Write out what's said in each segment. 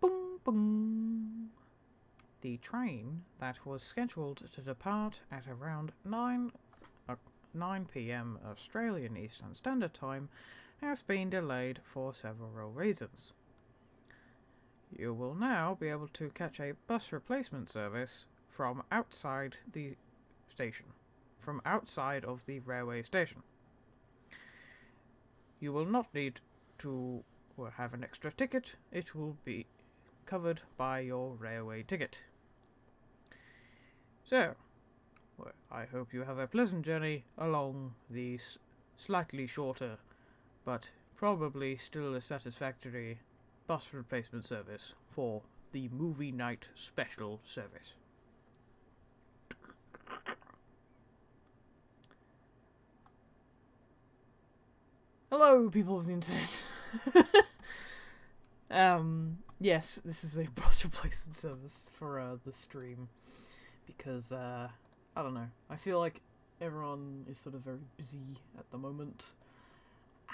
Boom, boom. The train that was scheduled to depart at around 9 p.m. Australian Eastern Standard Time has been delayed for several reasons. You will now be able to catch a bus replacement service from outside the station, from outside of the railway station. You will not need to have an extra ticket. It will be covered by your railway ticket. So, I hope you have a pleasant journey along the slightly shorter, but probably still a satisfactory bus replacement service for the movie night special service. Hello, people of the internet. Yes, this is a bus replacement service for the stream, because I don't know, I feel like everyone is sort of very busy at the moment,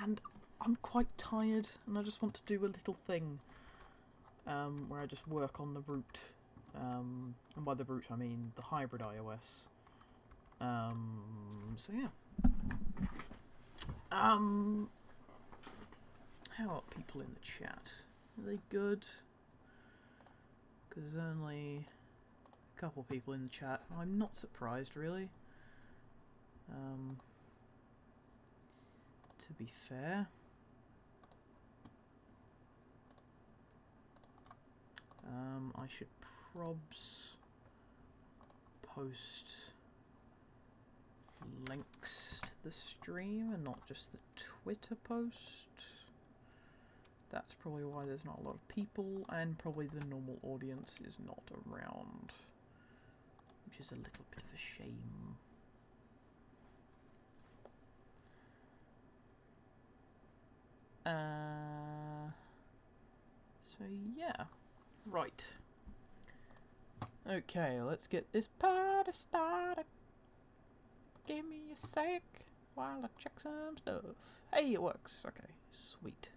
and I'm quite tired, and I just want to do a little thing where I just work on the route, and by the route I mean the hybrid iOS. So yeah. How are people in the chat? Are they good? Because there's only a couple people in the chat. I'm not surprised, really. To be fair. I should probs post links to the stream and not just the Twitter post. That's probably why there's not a lot of people, and probably the normal audience is not around, which is a little bit of a shame. So yeah, right. Okay, let's get this party started. Give me a sec while I check some stuff. Hey, it works. Okay, sweet.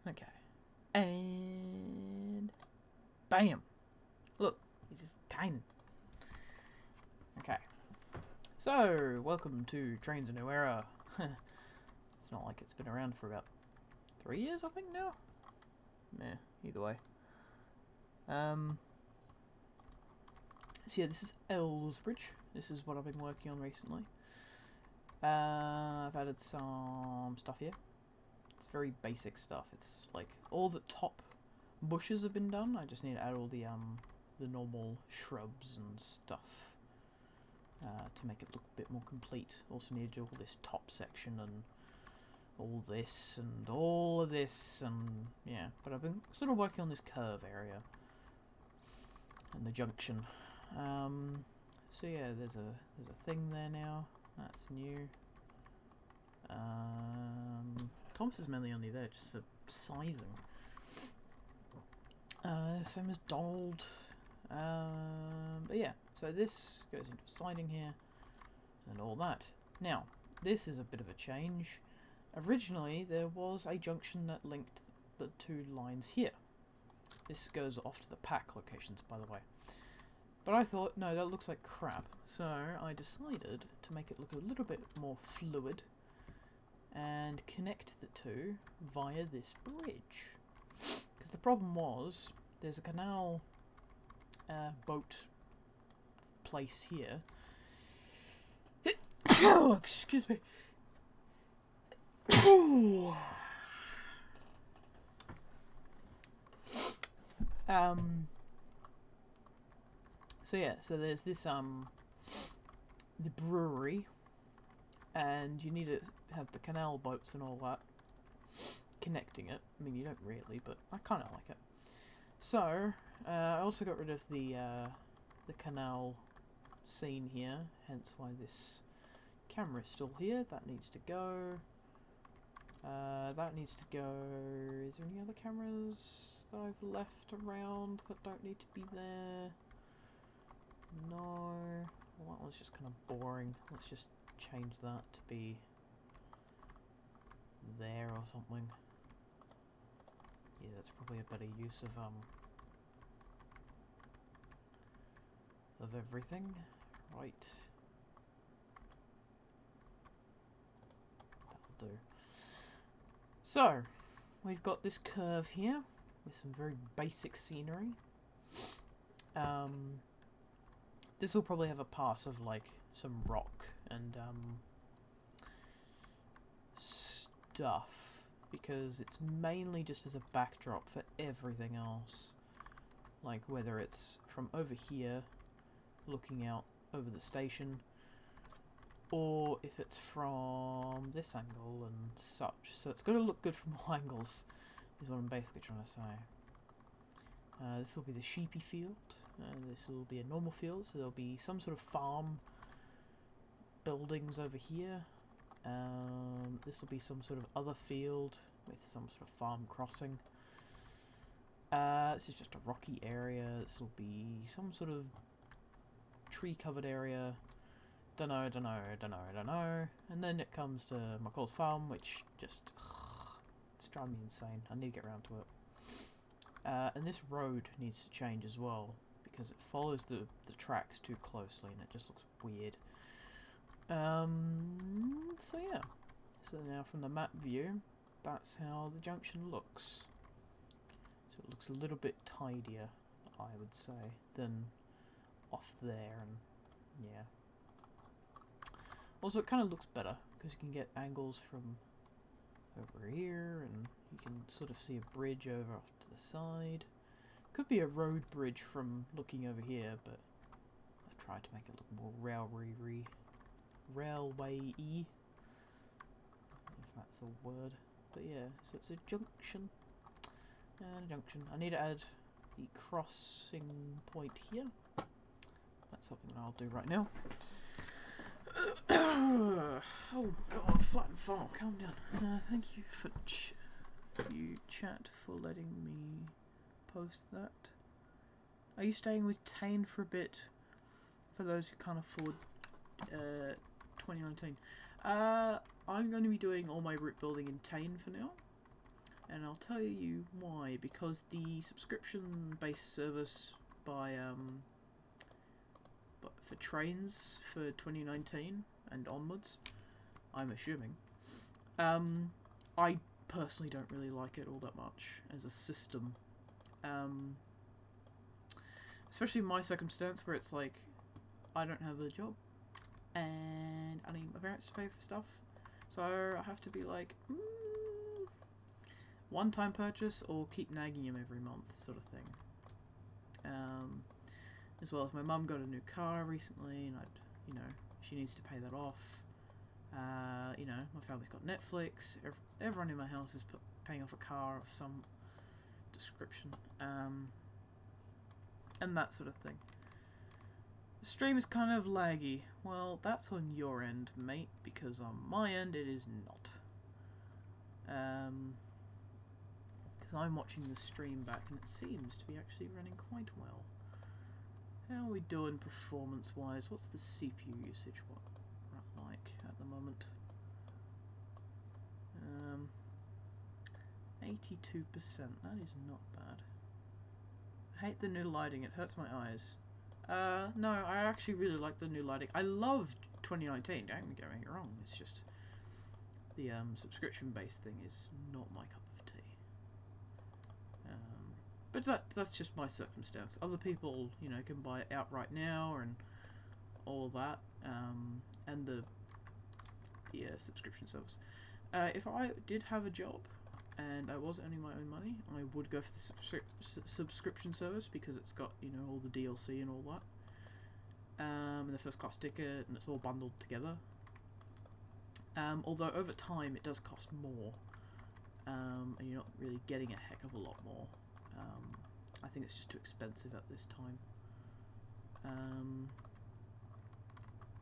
Okay. And bam. Look, it's just tiny. Okay. So, welcome to Trains A New Era. It's not like it's been around for about 3 years, I think, now. Meh, either way. So yeah, this is Elsbridge. This is what I've been working on recently. I've added some stuff here. It's very basic stuff. It's like all the top bushes have been done. I just need to add all the normal shrubs and stuff to make it look a bit more complete. Also need to do all this top section and all this and all of this, and yeah. But I've been sort of working on this curve area and the junction. So yeah, there's a thing there now. That's new. Thomas is mainly only there just for sizing. Same as Donald. But yeah, so this goes into siding here and all that. Now, this is a bit of a change. Originally, there was a junction that linked the two lines here. This goes off to the pack locations, by the way. But I thought, no, that looks like crap. So I decided to make it look a little bit more fluid and connect the two via this bridge. Because the problem was, there's a canal boat place here. Oh, excuse me. So yeah, so there's this the brewery, and you need to have the canal boats and all that connecting it. I mean, you don't really, but I kind of like it. So I also got rid of the canal scene here, hence why this camera is still here. That needs to go. That needs to go. Is there any other cameras that I've left around that don't need to be there? No. Well, that one's just kind of boring. Let's just change that to be there or something. Yeah, that's probably a better use of everything. Right. That'll do. So, we've got this curve here with some very basic scenery. This will probably have a pass of like some rock and stuff, because it's mainly just as a backdrop for everything else. Like whether it's from over here looking out over the station, or if it's from this angle and such. So it's got to look good from all angles, is what I'm basically trying to say. This will be the sheepy field. This will be a normal field, so there'll be some sort of farm buildings over here. This will be some sort of other field with some sort of farm crossing. This is just a rocky area. This will be some sort of tree-covered area. Dunno. And then it comes to McCall's farm, which just it's driving me insane. I need to get around to it. And this road needs to change as well, because it follows the tracks too closely and it just looks weird. So yeah. So now from the map view, that's how the junction looks. So it looks a little bit tidier, I would say, than off there, and yeah. Also, it kind of looks better because you can get angles from over here, and you can sort of see a bridge over off to the side. Could be a road bridge from looking over here, but I've tried to make it look more railway-y, if that's a word. But yeah, so it's a junction. And a junction. I need to add the crossing point here. That's something I'll do right now. Oh god, Flatten Farm, calm down. Thank you for chat for letting me post that. Are you staying with Tane for a bit? For those who can't afford 2019. I'm going to be doing all my route building in Tane for now. And I'll tell you why. Because the subscription-based service by for trains for 2019 and onwards, I'm assuming, I personally don't really like it all that much as a system. Especially in my circumstance where it's like, I don't have a job and I need my parents to pay for stuff, so I have to be like, one-time purchase or keep nagging him every month sort of thing. As well as my mum got a new car recently, and she needs to pay that off. My family's got Netflix. Everyone in my house is paying off a car of some description, and that sort of thing. The stream is kind of laggy. Well, that's on your end, mate, because on my end it is not. Because I'm watching the stream back and it seems to be actually running quite well. How are we doing performance-wise? What's the CPU usage like at the moment? 82%. That is not bad. I hate the new lighting. It hurts my eyes. No, I actually really like the new lighting. I loved 2019. Don't get me wrong. It's just the subscription-based thing is not my cup of tea. But that's just my circumstance. Other people, can buy it outright now and all that, and the subscription service. If I did have a job and I was earning my own money, I would go for the subscription service because it's got all the DLC and all that, and the first class ticket, and it's all bundled together. Although over time it does cost more, and you're not really getting a heck of a lot more. I think it's just too expensive at this time.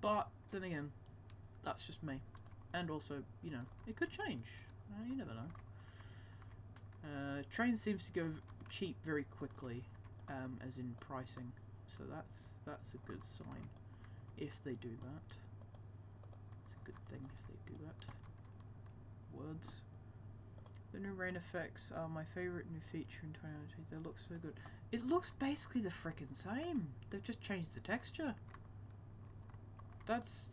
But then again, that's just me. And also, it could change. You never know. Train seems to go cheap very quickly, as in pricing. So that's a good sign if they do that. It's a good thing if they do that. Words. The new rain effects are my favourite new feature in 2019. They look so good. It looks basically the frickin' same. They've just changed the texture. That's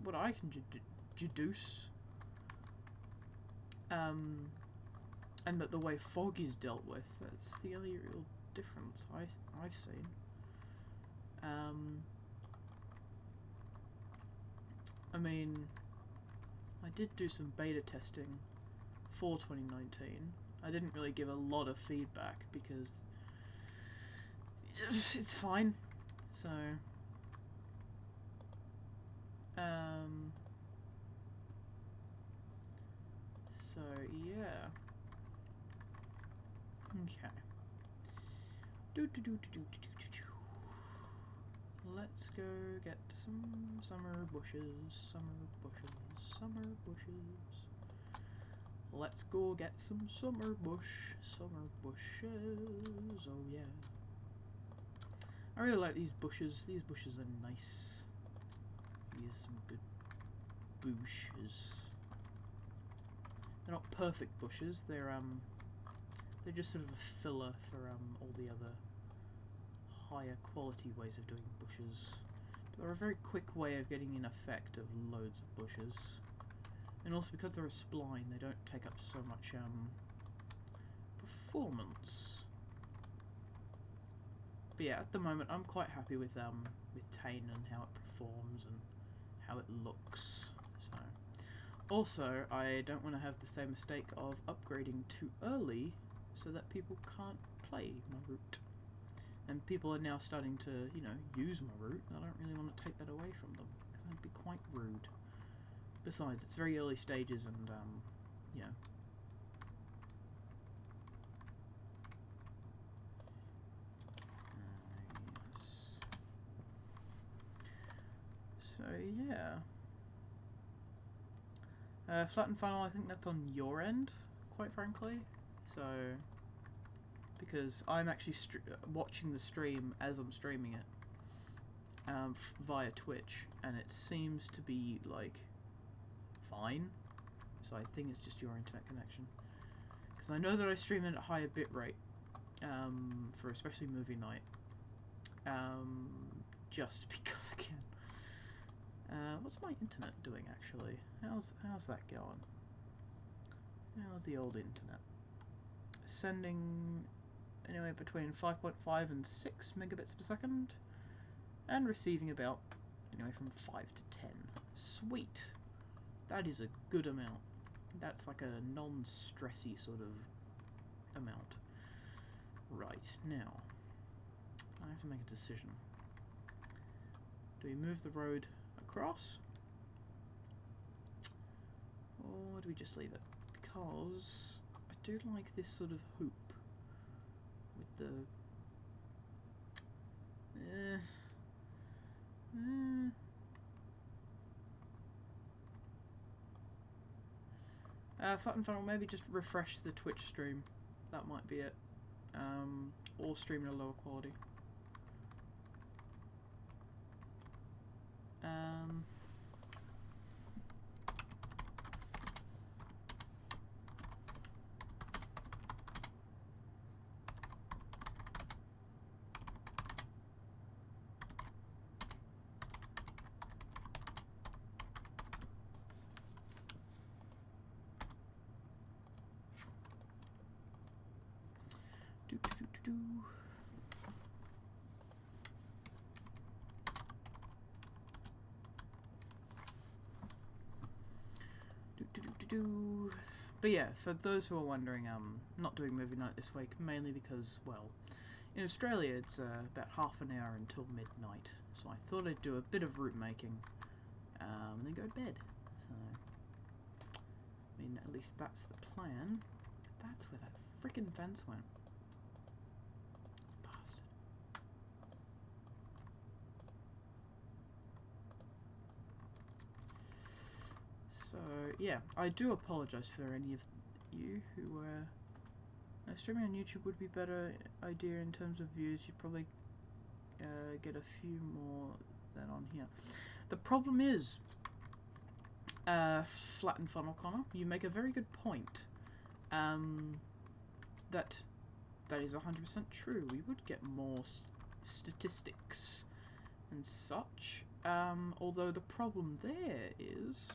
what I can deduce. And that the way fog is dealt with, that's the only real difference I've seen. I mean, I did do some beta testing for 2019. I didn't really give a lot of feedback because it's fine. So, yeah. Okay. Let's go get some summer bushes. Let's go get some summer bushes. Oh yeah. I really like these bushes. These bushes are nice. These are some good bushes. They're not perfect bushes. They're just sort of a filler for all the other higher quality ways of doing bushes. But they're a very quick way of getting an effect of loads of bushes. And also because they're a spline, they don't take up so much performance. But yeah, at the moment I'm quite happy with Tane and how it performs and how it looks. So also I don't want to have the same mistake of upgrading too early so that people can't play my route. And people are now starting to, you know, use my route. I don't really want to take that away from them because that'd be quite rude. Besides, it's very early stages and, yeah. Yes. So, yeah. Flatten Funnel, I think that's on your end, quite frankly. So, because I'm actually watching the stream as I'm streaming it via Twitch, and it seems to be, like, fine. So I think it's just your internet connection. Because I know that I stream it at a higher bitrate for especially movie night. Just because I can. What's my internet doing actually? How's that going? How's the old internet? Sending anywhere between 5.5 and 6 megabits per second, and receiving about anywhere from 5 to 10. Sweet. That is a good amount. That's like a non-stressy sort of amount. Right, now I have to make a decision. Do we move the road across? Or do we just leave it? Because I do like this sort of hoop with the Flatten Funnel, maybe just refresh the Twitch stream. That might be it. Or stream at a lower quality. But yeah, for those who are wondering, not doing movie night this week, mainly because, well, in Australia it's about half an hour until midnight, so I thought I'd do a bit of route making, and then go to bed. So, I mean, at least that's the plan. That's where that frickin' fence went. Bastard. So, yeah, I do apologise for any of you who streaming on YouTube would be better idea in terms of views. You'd probably get a few more than on here. The problem is, Flatten Funnel, Connor, you make a very good point. that is 100% true. We would get more statistics and such. Although the problem there is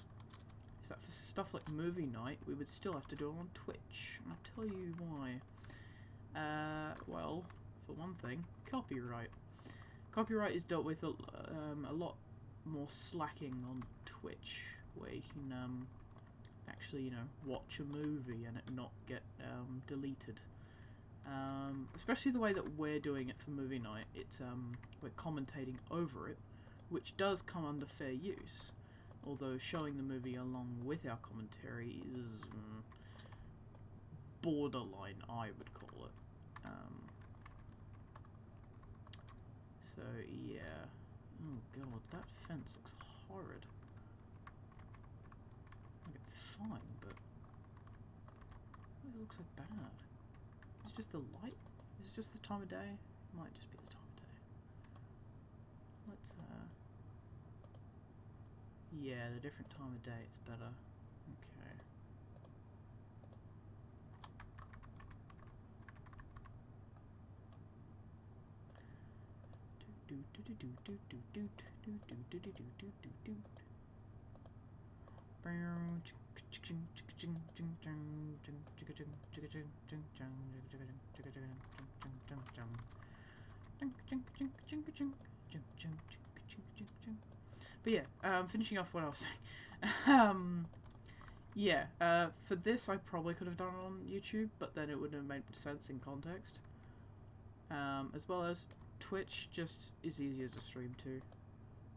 that for stuff like movie night, we would still have to do it on Twitch. And I'll tell you why. Well, for one thing, copyright. Copyright is dealt with a lot more slacking on Twitch, where you can actually, you know, watch a movie and it not get deleted. Especially the way that we're doing it for movie night. It's we're commentating over it, which does come under fair use. Although showing the movie along with our commentary is borderline, I would call it. So yeah. Oh god, that fence looks horrid. Like it's fine, but it looks so bad. Is it just the light? Is it just the time of day? It might just be the time of day. Let's yeah, at a different time of day it's better. Okay. But yeah, finishing off what I was saying. Yeah, for this I probably could have done it on YouTube, but then it wouldn't have made sense in context. As well as Twitch just is easier to stream to,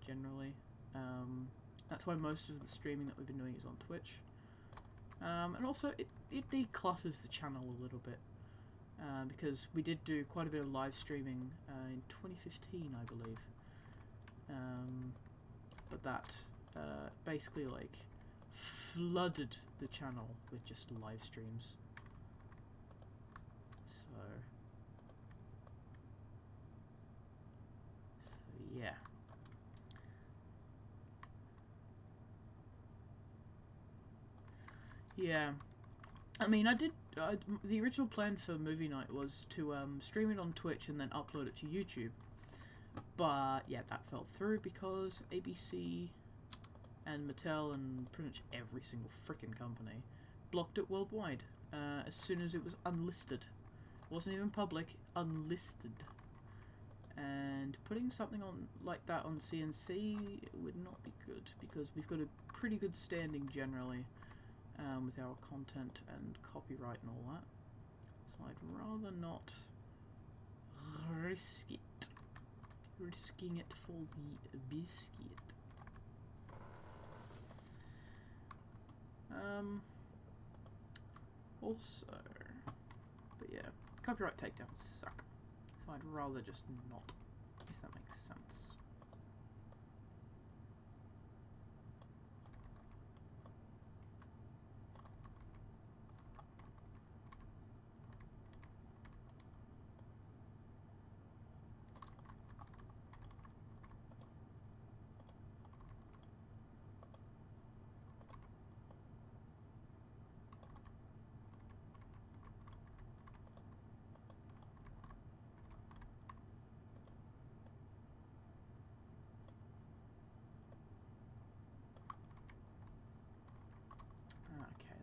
generally. That's why most of the streaming that we've been doing is on Twitch. And also, it declutters the channel a little bit. Because we did do quite a bit of live streaming in 2015, I believe. But that basically, like, flooded the channel with just live streams. So yeah. Yeah. I mean, the original plan for movie night was to stream it on Twitch and then upload it to YouTube. But yeah, that fell through because ABC and Mattel and pretty much every single frickin' company blocked it worldwide as soon as it was unlisted. It wasn't even public, unlisted. And putting something on like that on CNC would not be good because we've got a pretty good standing generally with our content and copyright and all that. So I'd rather not risk it. Risking it for the biscuit. Also, but yeah, copyright takedowns suck. So I'd rather just not, if that makes sense.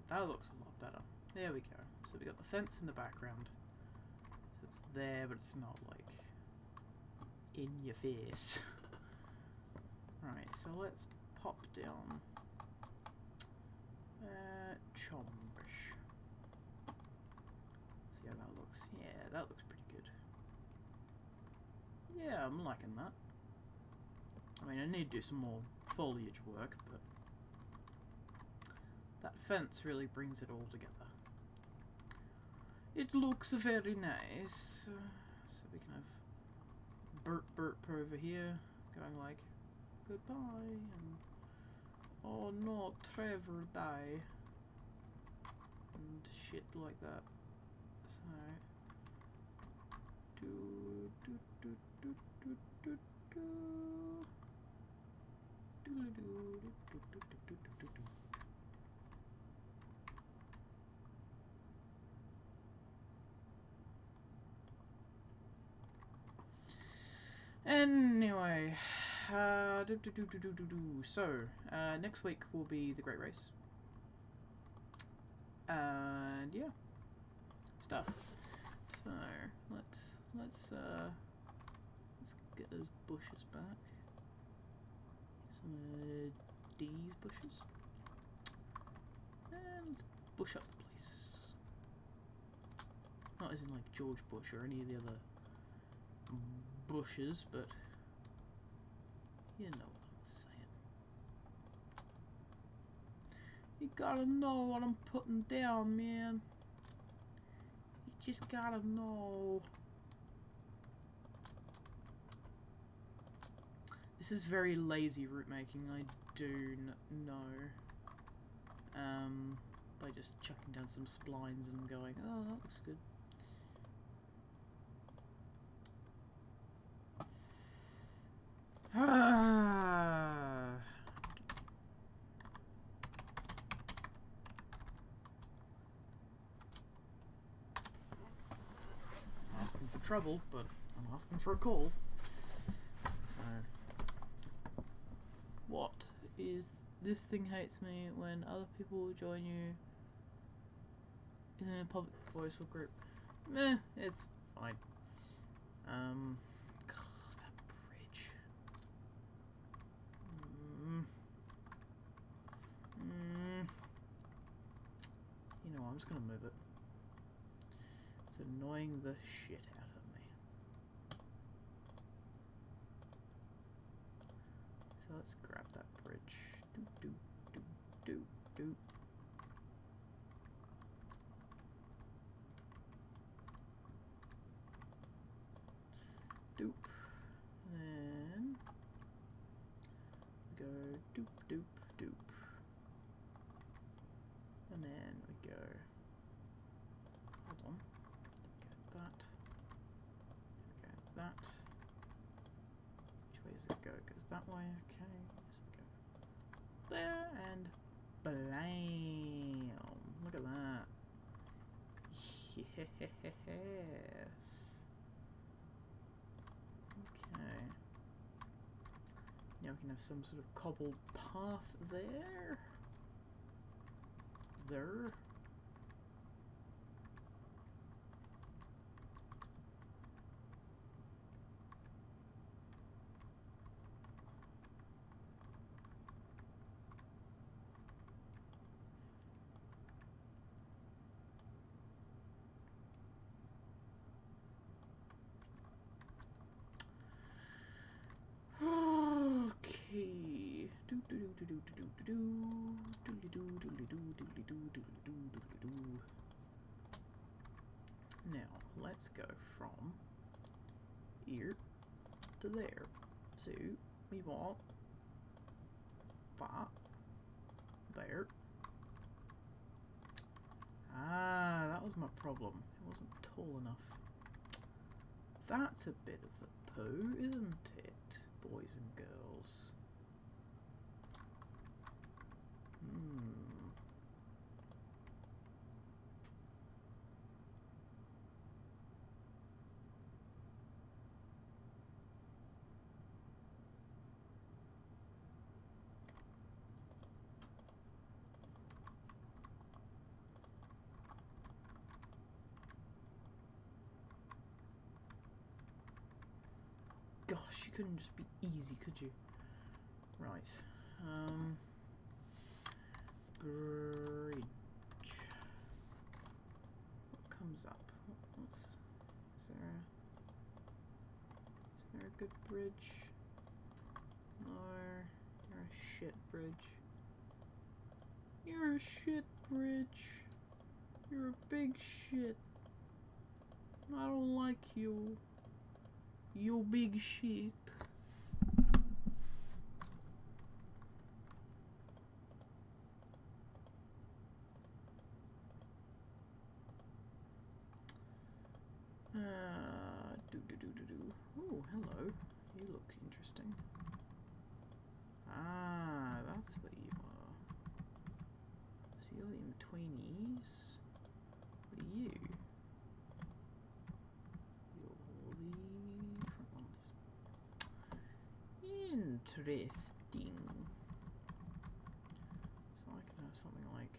That looks a lot better. There we go. So we got the fence in the background. So it's there, but it's not like in your face. Right, so let's pop down Chombish. See how that looks. Yeah, that looks pretty good. Yeah, I'm liking that. I mean, I need to do some more foliage work, but that fence really brings it all together. It looks very nice. So we can have Burp over here going like, goodbye, and oh no, Trevor die, and shit like that. So, do. Anyway, so next week will be the Great Race, and yeah, stuff. So let's get those bushes back. Some of these bushes, and let's bush up the place. Not as in like George Bush or any of the other bushes, but you know what I'm saying. You gotta know what I'm putting down, man. You just gotta know. This is very lazy route making, I do know. By just chucking down some splines and going, oh, that looks good. Asking for trouble, but I'm asking for a call. So, what is this thing hates me when other people join you in a public voice or group? Meh, it's fine. God, that bridge. You know what, I'm just gonna move it. It's annoying the shit out of me. So let's grab that bridge. Doop, doop, doop, doop, doop. Doop. Then we go doop, doop, doop. And then we go, hold on, there we go, that, there we go, that. Which way does it go? It goes that way, okay, does it go there, and blam! Look at that. Yes. Okay. Now we can have some sort of cobbled path there. There. Okay. Now let's go from here to there. So we want that there. Ah, that was my problem. It wasn't tall enough. That's a bit of a poo, isn't it, boys and girls? Gosh, you couldn't just be easy, could you? Right. Bridge. What comes up? Is there a good bridge? No, you're a shit bridge. You're a shit bridge. You're a big shit. I don't like you. You big shit. Oh, hello. You look interesting. Ah, that's where you are. So you're in betweenies. What are you? You're the front ones. interesting. So I can have something like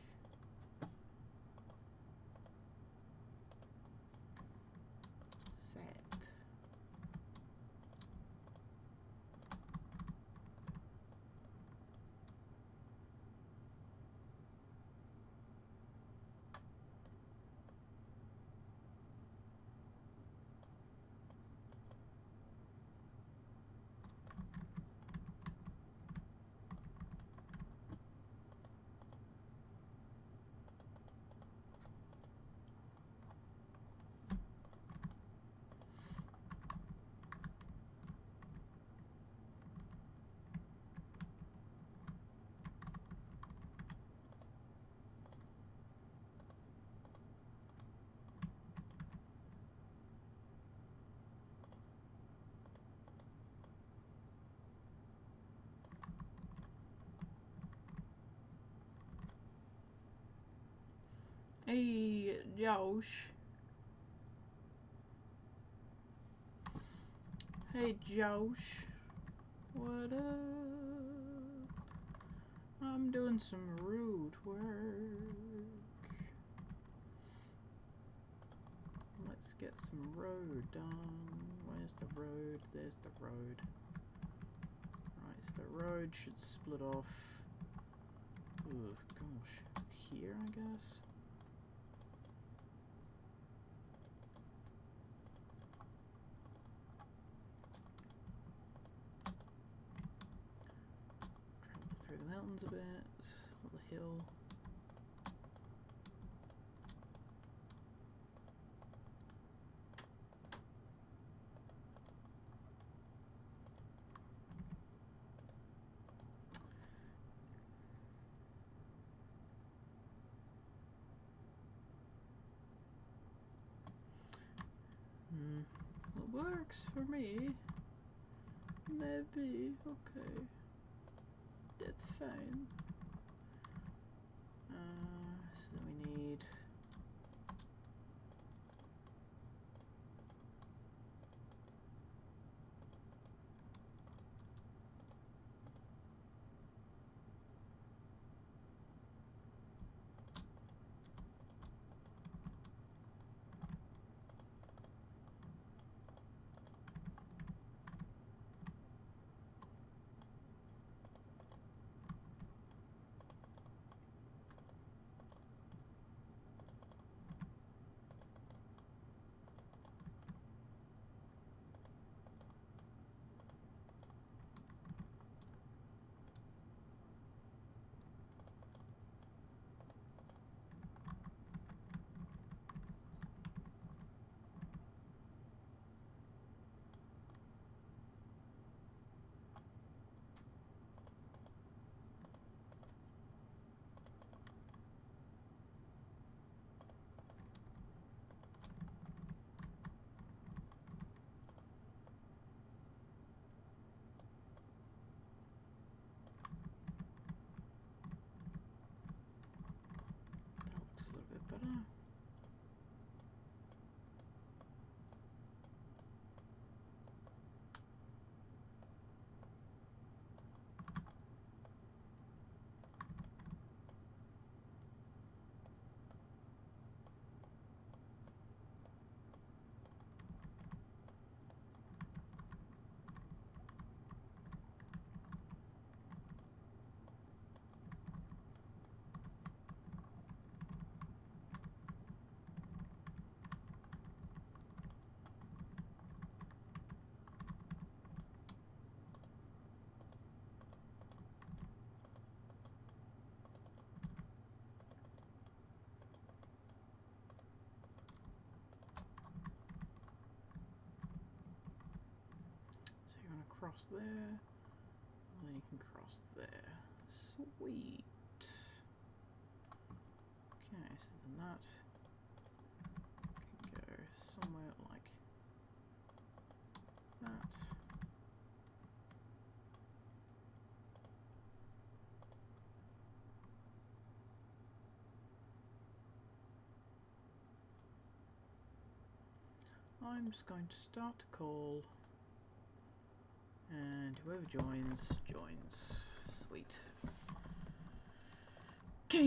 set. Hey, Josh. Hey, Josh. What up? I'm doing some road work. Let's get some road done. Where's the road? There's the road. Right, so the road should split off. Oh, gosh. Here, I guess? Through the mountains a bit, or the hill. It works for me. Maybe, okay. That's fine. So then we need better. So you're gonna cross there, and then you can cross there. Sweet. Okay, so then that can go somewhere like that. I'm just going to start to call And whoever joins, joins. Sweet. Okay.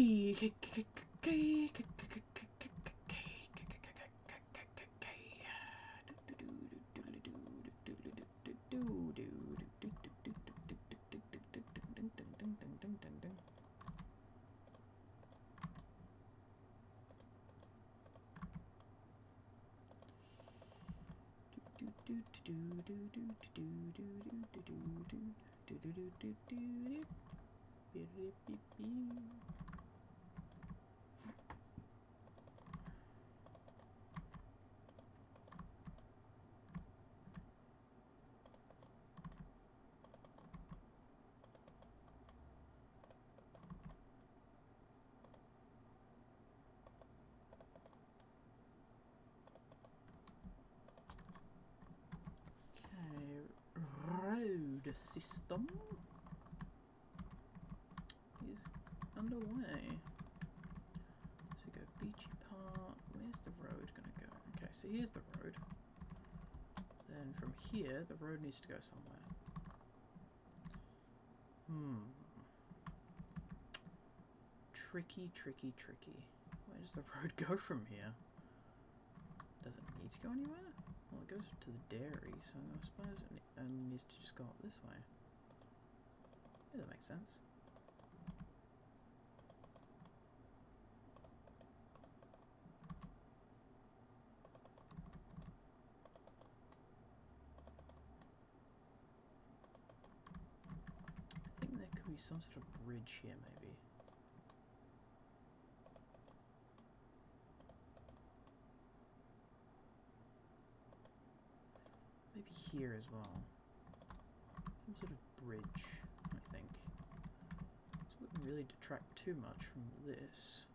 Road system is underway. So we go Beachy Park. Where's the road gonna go? Okay, so here's the road. Then from here, the road needs to go somewhere. Tricky. Where does the road go from here? Does it need to go anywhere? Well, it goes to the dairy, so I suppose it only needs to just go up this way. Yeah, that makes sense. I think there could be some sort of bridge here, maybe. Maybe here as well. Some sort of bridge, I think. This wouldn't really detract too much from this.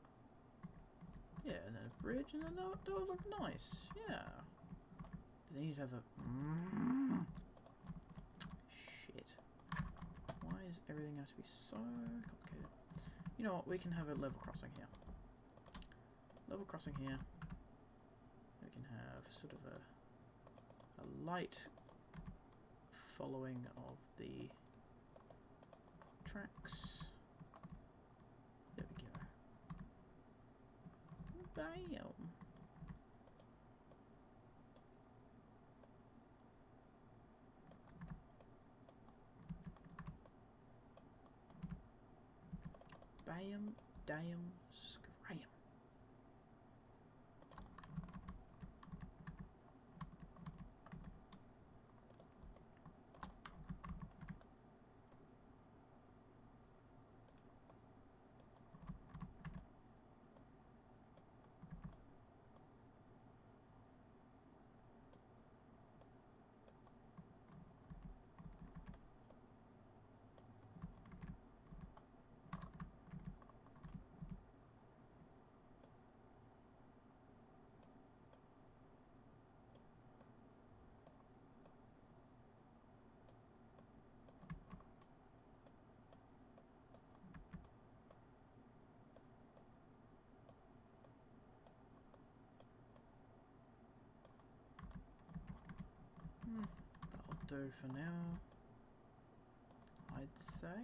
Yeah, and then a bridge, and then that would look nice. Yeah. But then you'd have a... Shit. Why does everything have to be so complicated? You know what, we can have a level crossing here. Level crossing here. We can have sort of a light following of the tracks. There we go. Bam. Bam, damn, scram. That'll do for now, I'd say.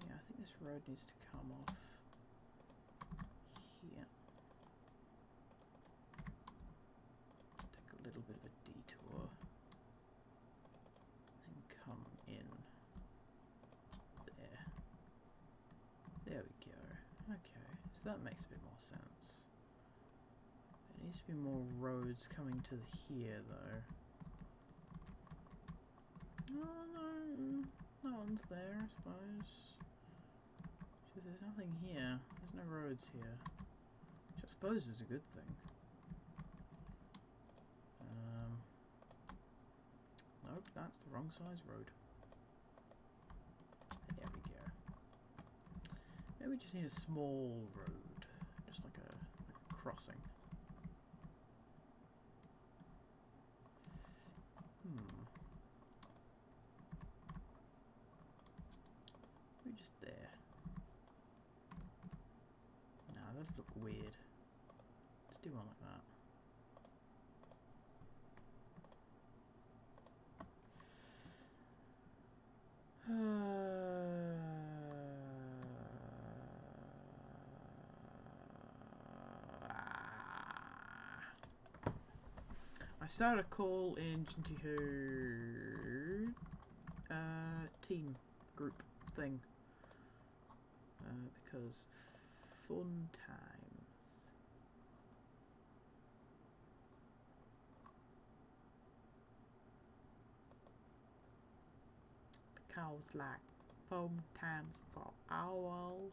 Yeah, I think this road needs to come off here. Take a little bit of a detour and come in there. There we go. Okay, so that makes a bit more sense. There needs to be more roads coming to here, though. Oh no, no one's there, I suppose. Because there's nothing here. There's no roads here. Which I suppose is a good thing. Nope, that's the wrong size road. There we go. Maybe we just need a small road. Just like a crossing. Maybe just there. Nah, that'd look weird. do one like that. I started a call in Jintiho team group thing because fun times. Because like fun times for all.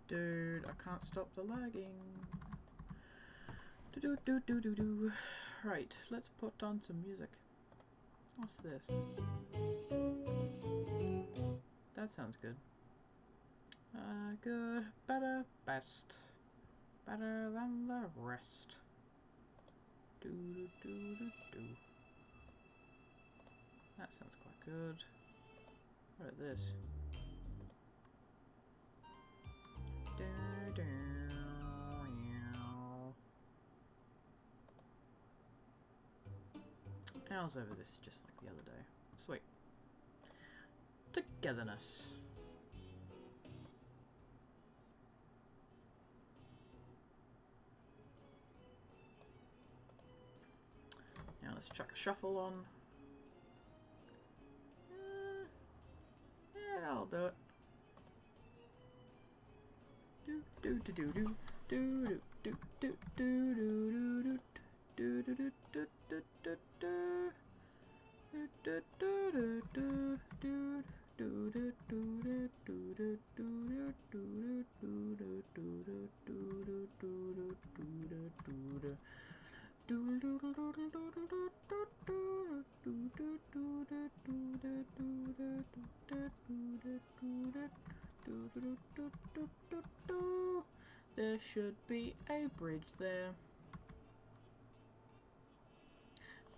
Dude, I can't stop the lagging. Do do do do do. Right, let's put on some music. What's this? That sounds good. Good, better, best. Better than the rest. Do do do do do. That sounds quite good. What about this? I was over this just like the other day. Sweet. Togetherness. Now let's chuck a shuffle on. Yeah, that'll do it. Do do do do do do do do do do do do do do do do do do. There should be a bridge there.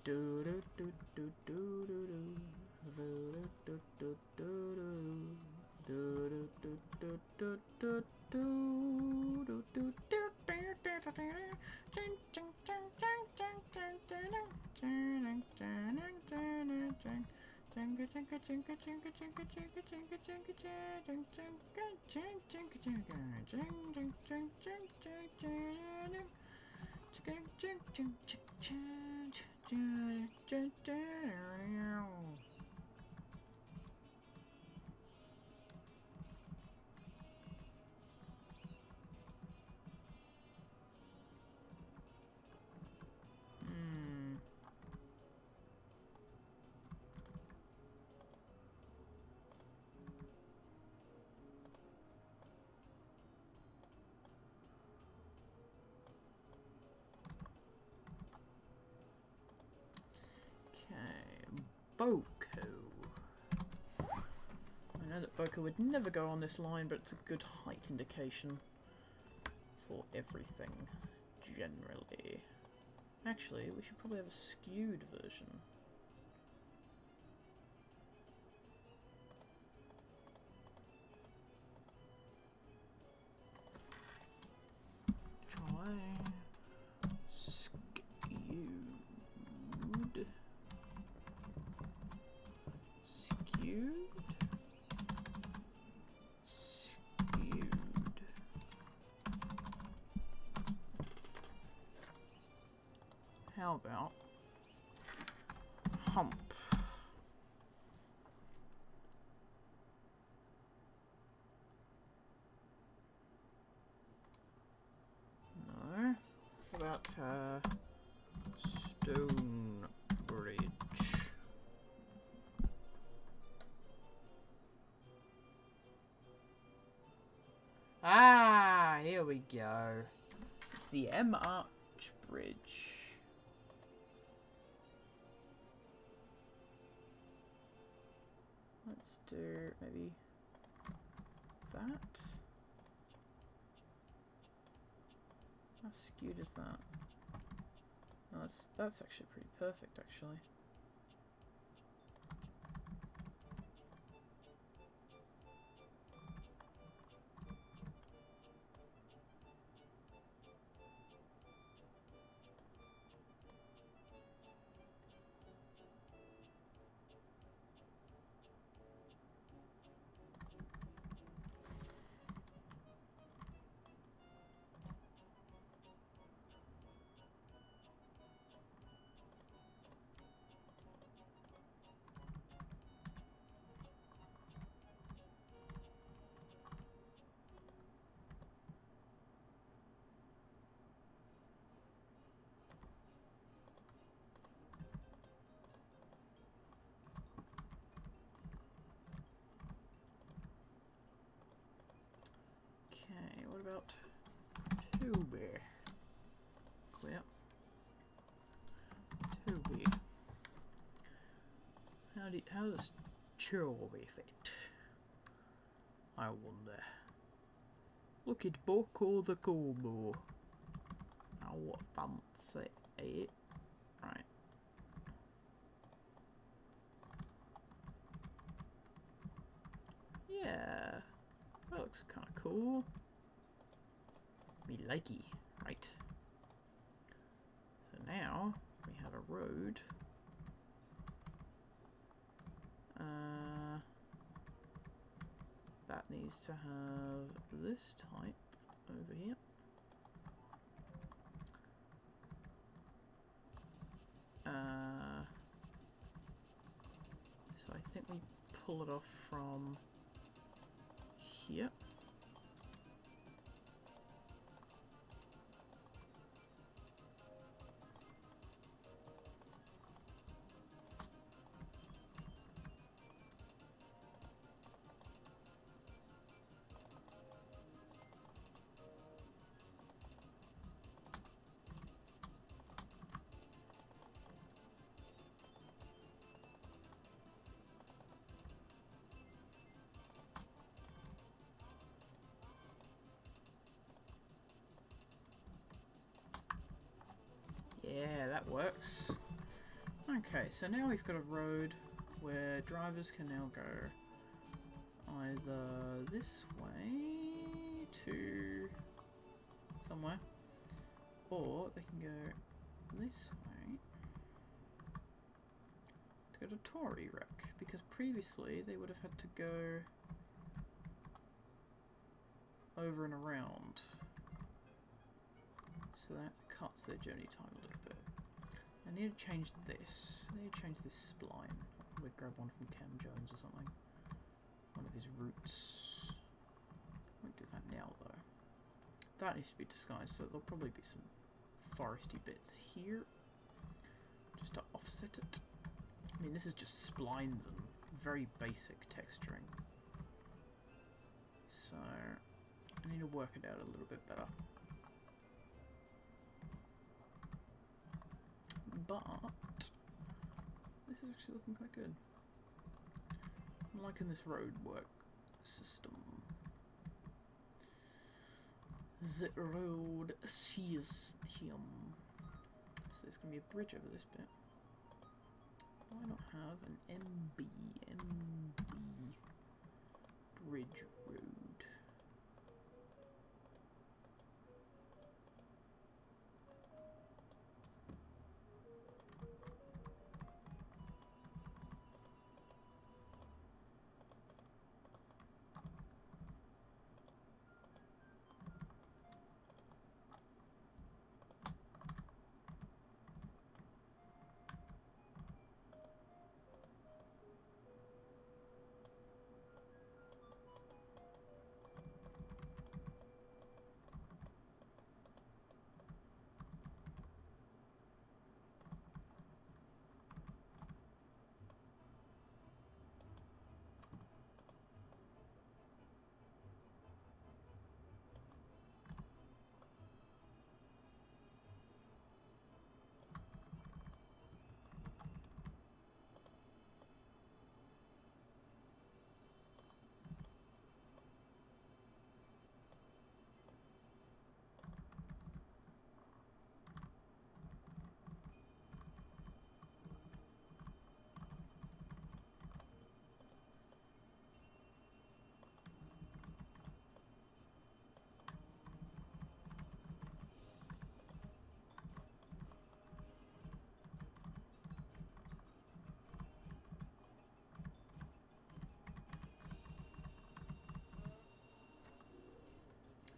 Do do do do do do do do do Boko. I know that Boko would never go on this line, but it's a good height indication for everything, generally. Actually, we should probably have a skewed version. Try skewed. Skewed. How about hump? about stone bridge? Ah, here we go. It's the M Arch Bridge. Let's do maybe that. How skewed is that? Oh, that's actually pretty perfect, actually. Okay, what about Toby? Clear. Toby. How does Toby fit? I wonder. Look at Boko the Kobo. Oh, what fancy it. Right. Yeah. That looks kind of cool. Me likey. Right. So now we have a road. That needs to have this type over here. So I think we pull it off from here. Yeah, that works. Okay, so now we've got a road where drivers can now go either this way to somewhere, or they can go this way to go to Tory Wreck, because previously they would have had to go over and around. So that cuts their journey time a little bit. I need to change this. I need to change this spline. We'll grab one from Cam Jones or something. One of his routes. Won't do that now though. That needs to be disguised, so there'll probably be some foresty bits here. Just to offset it. I mean, this is just splines and very basic texturing. So, I need to work it out a little bit better. But this is actually looking quite good. I'm liking this road work system. The road system. So there's going to be a bridge over this bit. Why not have an MB bridge road?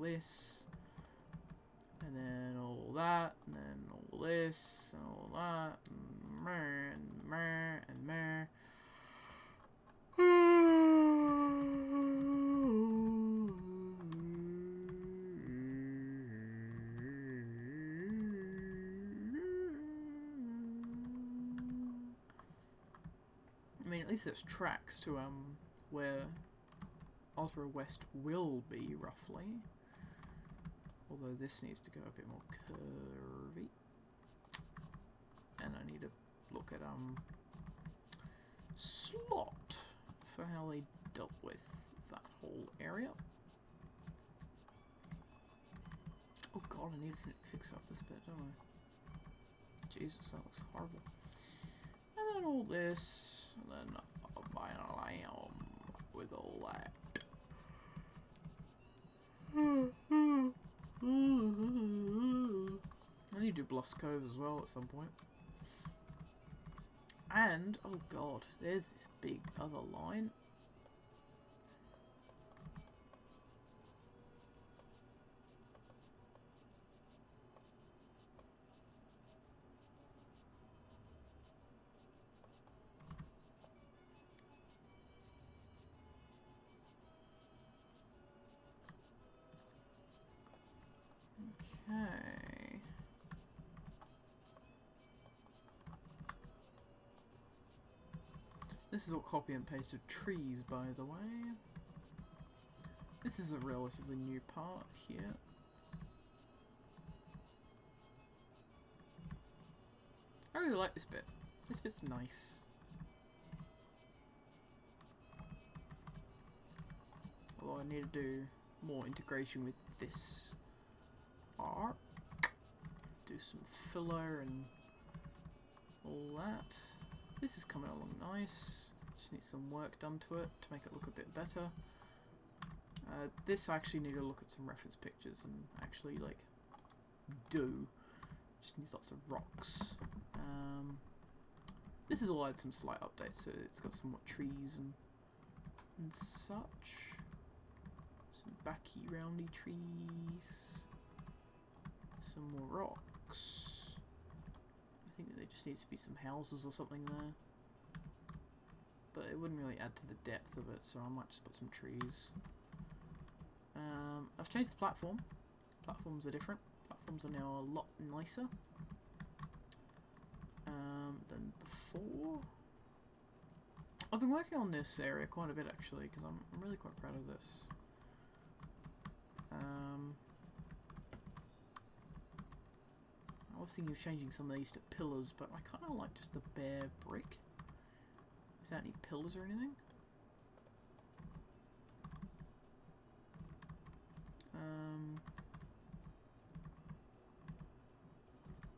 this, and then all that, and then all this, and all that, and meh, and meh, and meh. I mean, at least there's tracks to where Osra West will be, roughly. Although this needs to go a bit more curvy. And I need to look at slot for how they dealt with that whole area. Oh god, I need to fix up this bit, don't I? Jesus, that looks horrible. And then all this, and then with all that. I need to do Bluffs Cove as well at some point. And, oh god, there's this big other line. Okay. This is all copy and paste of trees, by the way. This is a relatively new part here. I really like this bit. This bit's nice. Although I need to do more integration with this arc. Do some filler and all that. This is coming along nice. Just need some work done to it to make it look a bit better. This I actually need to look at some reference pictures and actually like do. Just needs lots of rocks. This is all had some slight updates, so it's got some more trees and such. Some backy roundy trees. Some more rocks. I think there just needs to be some houses or something there. But it wouldn't really add to the depth of it, so I might just put some trees. I've changed the platform. Platforms are different. Platforms are now a lot nicer than before. I've been working on this area quite a bit actually, because I'm really quite proud of this. I was thinking of changing some of these to pillars, but I kind of like just the bare brick. Is there any pillars or anything?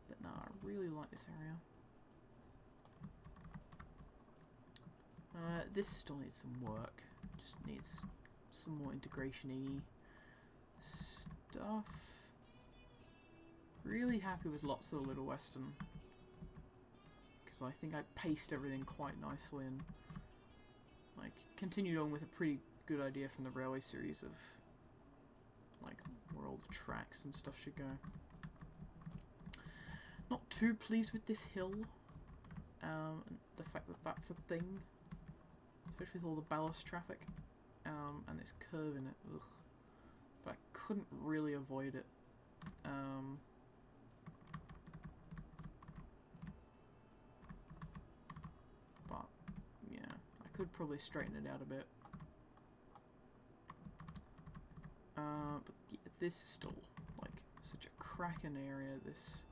But no, I really like this area. This still needs some work. Just needs some more integration-y stuff. Really happy with lots of the Little Western, because I think I paced everything quite nicely and like continued on with a pretty good idea from the Railway series of like where all the tracks and stuff should go. Not too pleased with this hill, the fact that that's a thing, especially with all the ballast traffic and this curve in it. Ugh. But I couldn't really avoid it. But yeah, I could probably straighten it out a bit. But yeah, this is still like such a cracking area. This.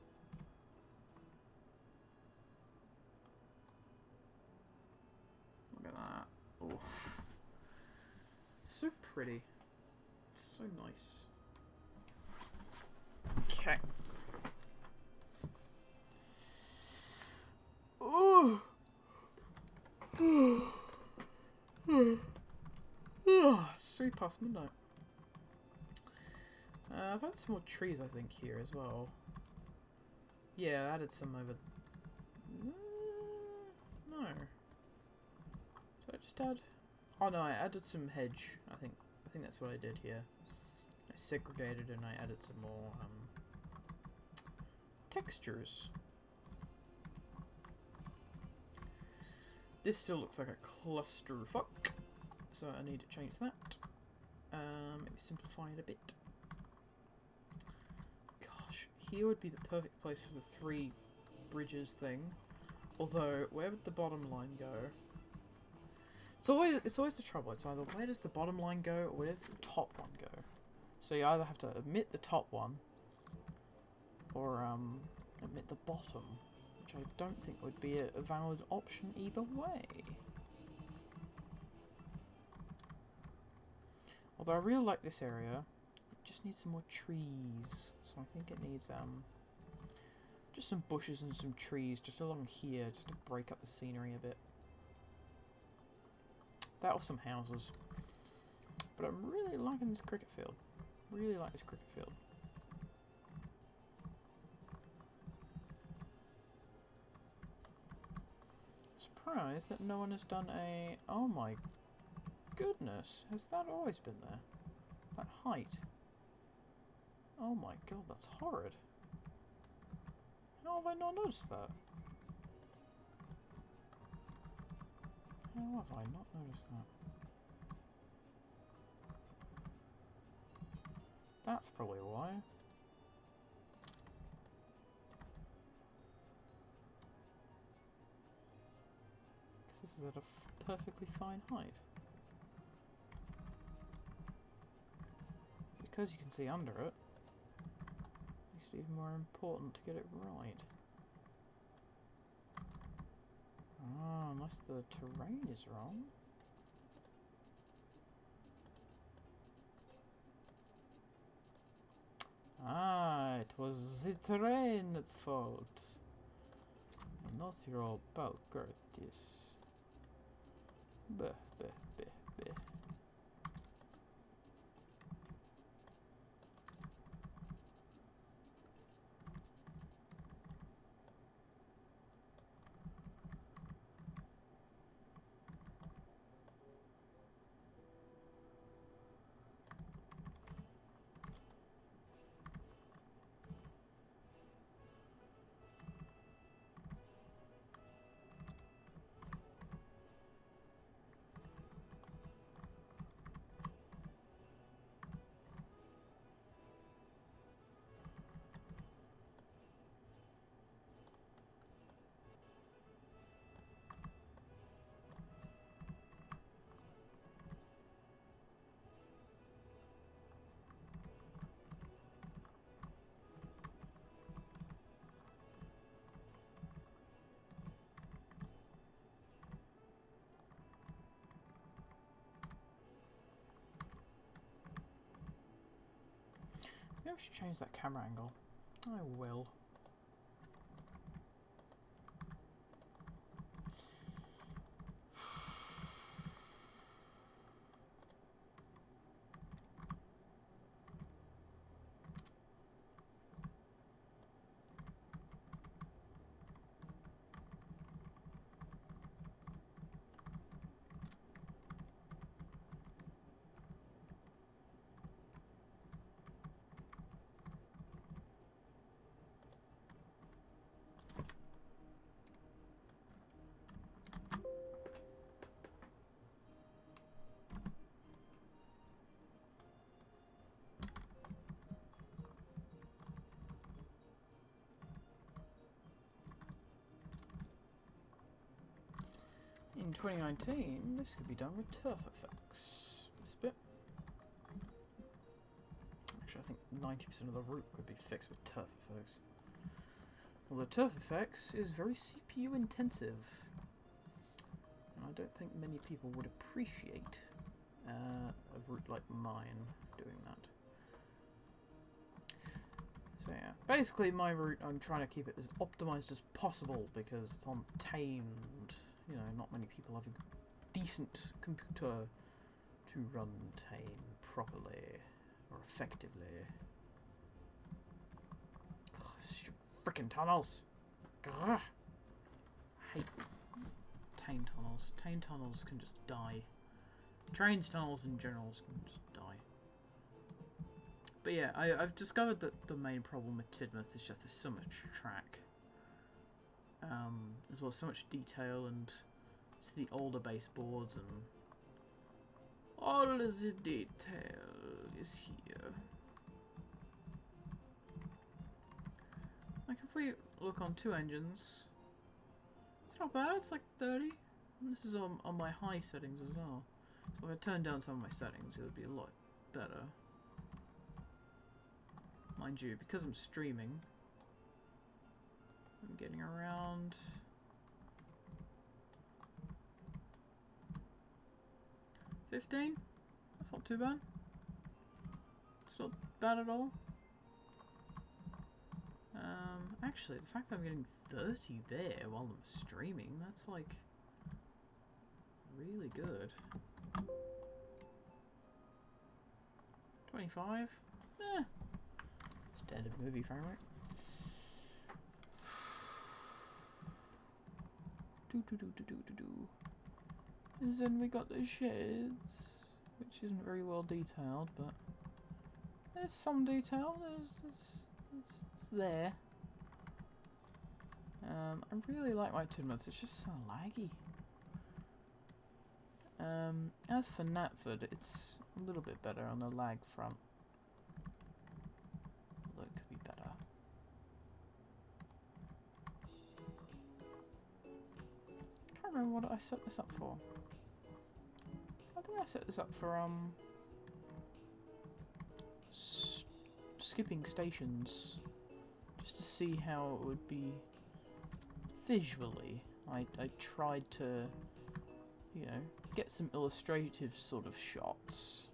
Look at that. Oh, so pretty. So nice. Okay. Oh. It's 3 past midnight. I've had some more trees, I think, here as well. Yeah, I added some over. No. Did I just add? Oh no, I added some hedge. I think that's what I did here. I segregated and I added some more textures. This still looks like a clusterfuck, so I need to change that. Maybe simplify it a bit. Gosh, here would be the perfect place for the 3 bridges thing. Although, where would the bottom line go? It's always the trouble. It's either where does the bottom line go, or where does the top one go? So you either have to omit the top one, or omit the bottom, which I don't think would be a valid option either way. Although I really like this area, it just needs some more trees. So I think it needs just some bushes and some trees just along here, just to break up the scenery a bit. That or some houses. But I'm really liking this cricket field. Really like this cricket field. Surprised that no one has done a... Oh my goodness. Has that always been there? That height? Oh my god, that's horrid. How have I not noticed that? How have I not noticed that? That's probably why. Because this is at a perfectly fine height. Because you can see under it, makes it even more important to get it right. Ah, unless the terrain is wrong. Ah, it was the terrain at fault. Not your old pal Curtis. Beh, beh, beh, beh. Maybe I should change that camera angle. I will. In 2019, this could be done with turf effects. This bit. Actually, I think 90% of the route could be fixed with turf effects. Although turf effects is very CPU intensive. And I don't think many people would appreciate a route like mine doing that. So yeah, basically my route, I'm trying to keep it as optimized as possible because it's on tamed. You know, not many people have a decent computer to run tame properly or effectively. Ugh, frickin' tunnels! Ugh. I hate tame tunnels. Tame tunnels can just die. Trains tunnels in general can just die. But yeah, I've discovered that the main problem with Tidmouth is just there's so much track. As well as so much detail, and it's the older baseboards, and all of the detail is here. Like if we look on 2 engines, it's not bad, it's like 30. And this is on my high settings as well. So if I turn down some of my settings, it would be a lot better. Mind you, because I'm streaming, I'm getting around 15. That's not too bad. It's not bad at all. Actually, the fact that I'm getting 30 there while I'm streaming, that's like really good. 25? Eh. Standard movie frame rate. And then we got the sheds, which isn't very well detailed, but there's some detail. It's there. I really like my Tidmouth. It's just so laggy. As for Knapford, it's a little bit better on the lag front. Although it could be better. I can't remember what I set this up for. I think I set this up for skipping stations, just to see how it would be visually. I tried to, you know, get some illustrative sort of shots,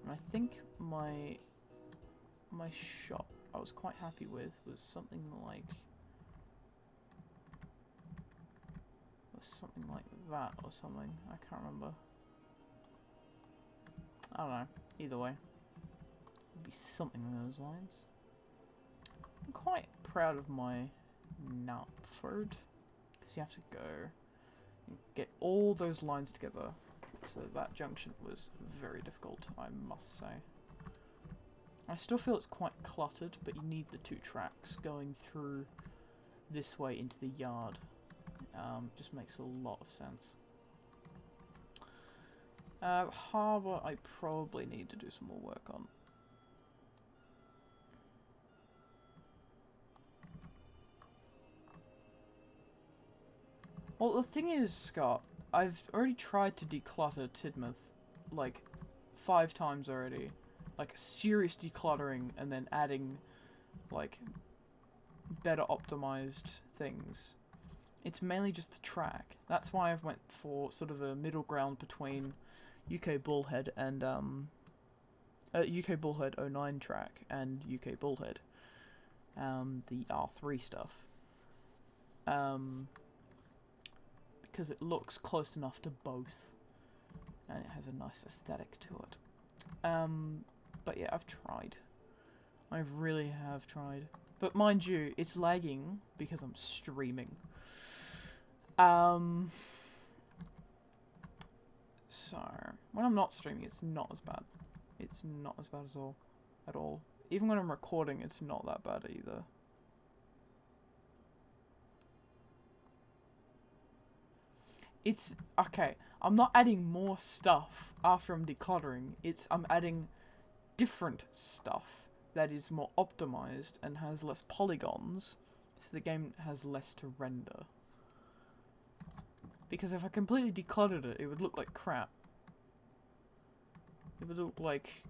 and I think my shot I was quite happy with was something like that or something. I can't remember. I don't know. Either way, it'd be something along those lines. I'm quite proud of my Knapford, because you have to go and get all those lines together. So that junction was very difficult, I must say. I still feel it's quite cluttered, but you need the 2 tracks going through this way into the yard. Just makes a lot of sense. Harbour, I probably need to do some more work on. Well, the thing is, Scott, I've already tried to declutter Tidmouth like 5 times already. Like serious decluttering and then adding like better optimized things. It's mainly just the track. That's why I've went for sort of a middle ground between UK Bullhead and UK Bullhead 09 track and UK Bullhead. The R3 stuff. Because it looks close enough to both, and it has a nice aesthetic to it. But yeah, I've tried. I really have tried. But mind you, it's lagging because I'm streaming. So when I'm not streaming, it's not as bad. It's not as bad at all. Even when I'm recording, it's not that bad either. It's okay. I'm not adding more stuff after I'm decluttering. I'm adding different stuff that is more optimized and has less polygons, so the game has less to render. Because if I completely decluttered it, it would look like crap. It would look like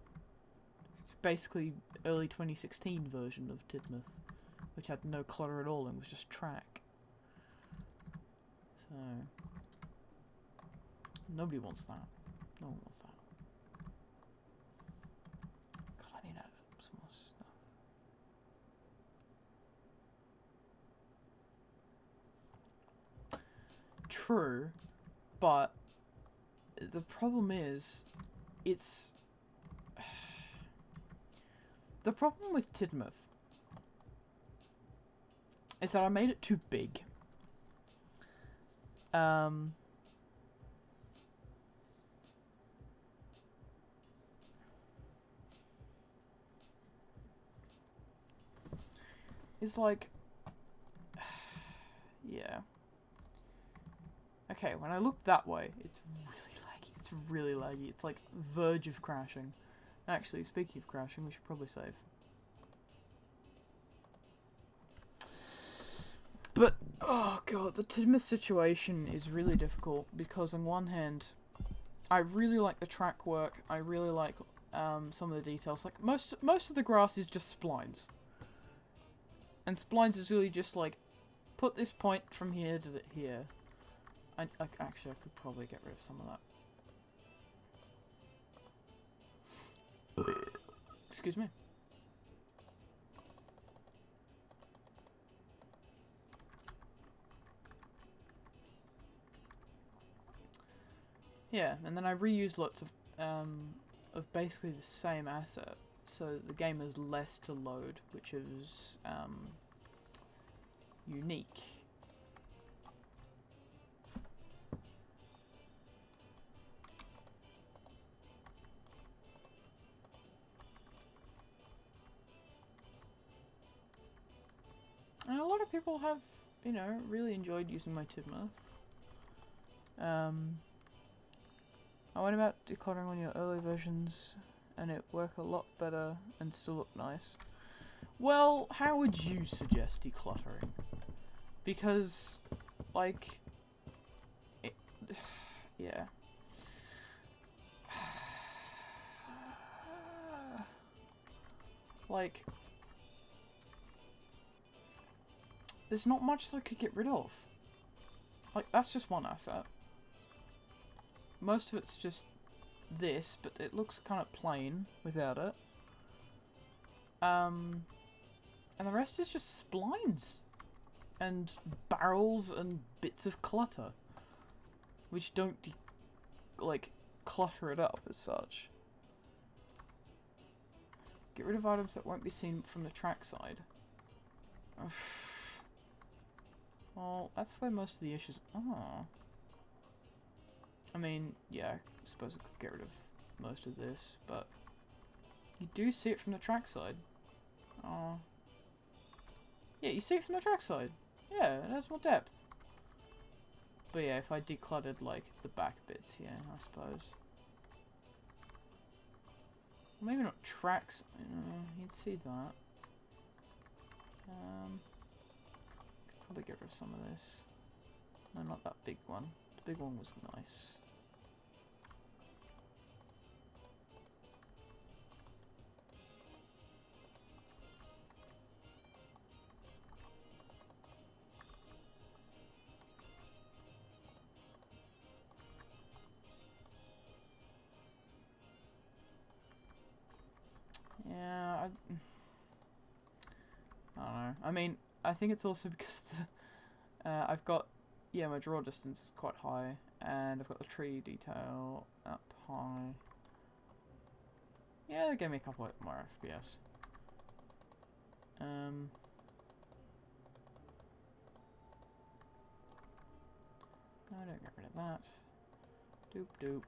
basically early 2016 version of Tidmouth, which had no clutter at all and was just track. So nobody wants that. No one wants that. God, I need to add some more stuff. True, but the problem is, it's... The problem with Tidmouth is that I made it too big. is like... yeah. Okay, when I look that way, it's really laggy. It's really laggy. It's like verge of crashing. Actually, speaking of crashing, we should probably save. But, oh god, the Timoth situation is really difficult because on one hand, I really like the track work. I really like some of the details. Like most of the grass is just splines, and splines is really just like put this point from here to here. Actually, I could probably get rid of some of that. Excuse me. Yeah, and then I reused lots of basically the same asset, so the game has less to load, which is unique. And a lot of people have, you know, really enjoyed using my Timoth. I went about decluttering on your early versions and it worked a lot better and still looked nice. Well, how would you suggest decluttering? Because, like, yeah. Like, there's not much that I could get rid of. Like, that's just one asset. Most of it's just this, but it looks kind of plain without it. And the rest is just splines. And barrels and bits of clutter. Which don't, like, clutter it up as such. Get rid of items that won't be seen from the track side. Well, that's where most of the issues... Oh. I mean, yeah, I suppose I could get rid of most of this, but... You do see it from the track side. Oh. Yeah, you see it from the track side. Yeah, it has more depth. But yeah, if I decluttered, like, the back bits, yeah, I suppose. Maybe not tracks. You'd see that. Could probably get rid of some of this. No, not that big one. The big one was nice. Yeah, I don't know. I mean, I think it's also because I've got, yeah, my draw distance is quite high, and I've got the tree detail up high. Yeah, they gave me a couple more FPS. No, don't get rid of that. Doop doop.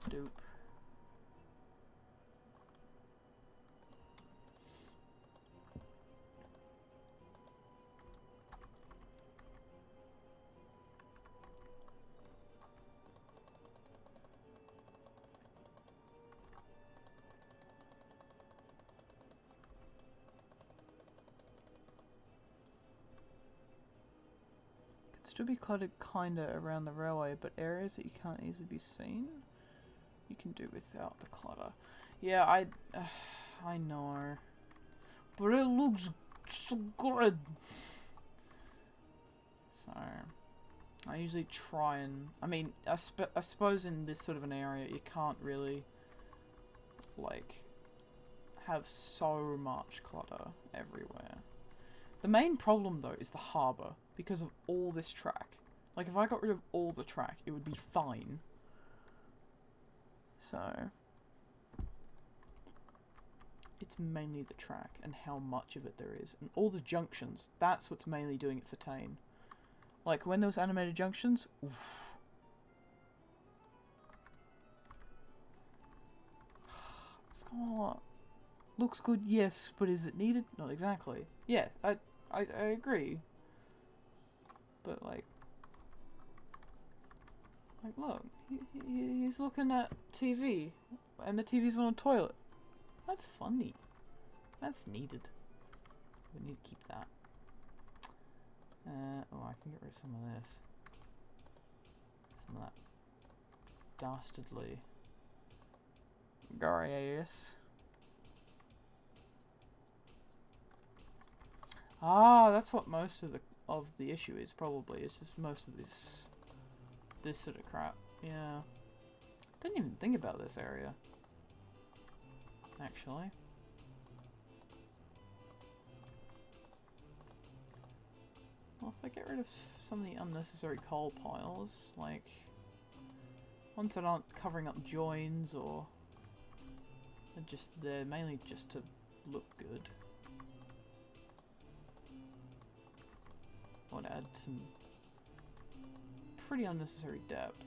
Doop. Still be cluttered kinda around the railway, but areas that you can't easily be seen, you can do without the clutter. Yeah, I know, but it looks so good. So, I usually try and, I mean, I suppose in this sort of an area, you can't really, like, have so much clutter everywhere. The main problem, though, is the harbour, because of all this track. Like, if I got rid of all the track, it would be fine. So, it's mainly the track, and how much of it there is. And all the junctions, that's what's mainly doing it for Tane. Like, when those animated junctions, oof. It's got Looks good, yes, but is it needed? Not exactly. Yeah, I agree. But like look, he's looking at TV, and the TV's on a toilet. That's funny. That's needed. We need to keep that. Oh, I can get rid of some of this. Some of that dastardly grass. Ah, that's what most of the issue is, probably. It's just most of this sort of crap. Yeah. Didn't even think about this area, actually. Well, if I get rid of some of the unnecessary coal piles, like ones that aren't covering up joins or are just there mainly just to look good. I want to add some pretty unnecessary depth.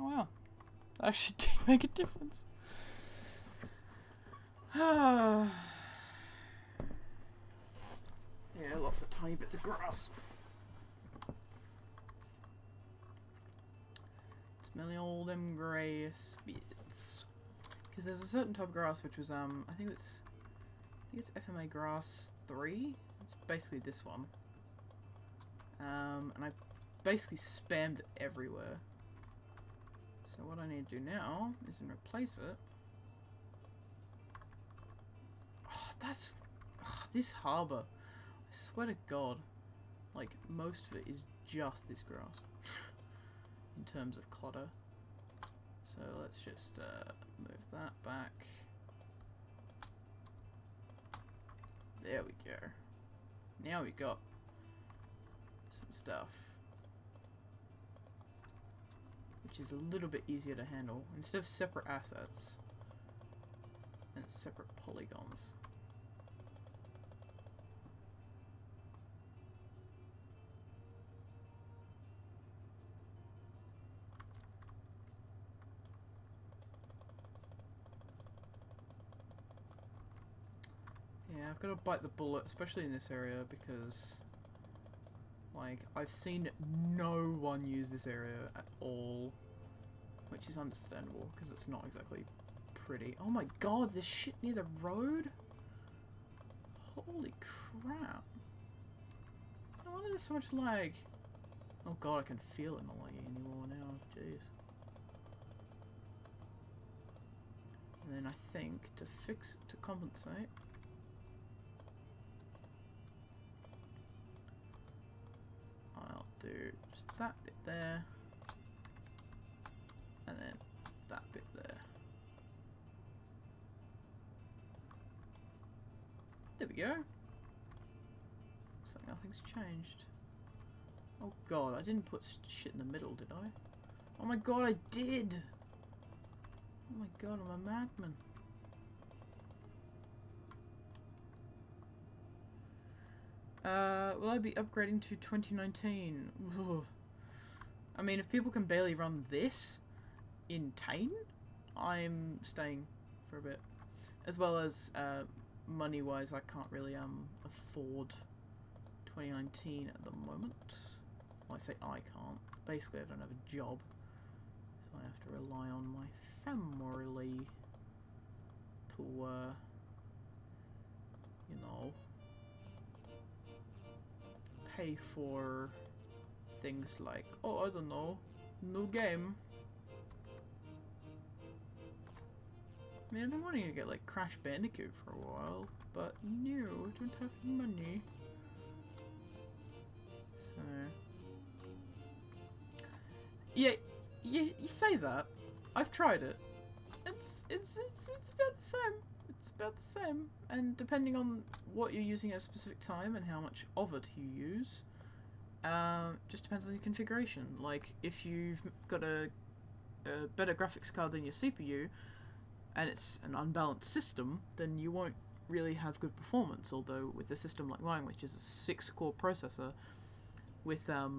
Oh wow, that actually did make a difference. Yeah, lots of tiny bits of grass. Smelly old them grass bits. Because there's a certain type of grass which was I think it's FMA grass 3. It's basically this one. And I basically spammed it everywhere. So what I need to do now is replace it. Oh, this harbour. I swear to God, like most of it is just this grass in terms of clutter. So let's just move that back. There we go. Now we got some stuff which is a little bit easier to handle. Instead of separate assets and separate polygons. Yeah, I've got to bite the bullet, especially in this area, because like I've seen no one use this area at all, which is understandable because it's not exactly pretty. Oh my God, there's shit near the road? Holy crap. No wonder there's so much lag. Oh God, I can feel it not lagging anymore now. Jeez. And then I think to compensate, I'll do just that bit there, and then that bit there. There we go. Looks like nothing's changed. Oh God, I didn't put shit in the middle, did I? Oh my God, I did! Oh my God, I'm a madman. Will I be upgrading to 2019? Ugh. I mean, if people can barely run this in Tane, I'm staying for a bit. As well as, money-wise, I can't really, afford 2019 at the moment. Well, I say I can't. Basically, I don't have a job. So I have to rely on my family. to, you know, pay for things like, oh, I don't know, new game. I mean, I've been wanting to get like Crash Bandicoot for a while, but no, I don't have money. So, yeah, you say that. I've tried it. It's about the same. It's about the same, and depending on what you're using at a specific time and how much of it you use, just depends on your configuration. Like, if you've got a better graphics card than your CPU, and it's an unbalanced system, then you won't really have good performance. Although with a system like mine, which is a 6-core processor with a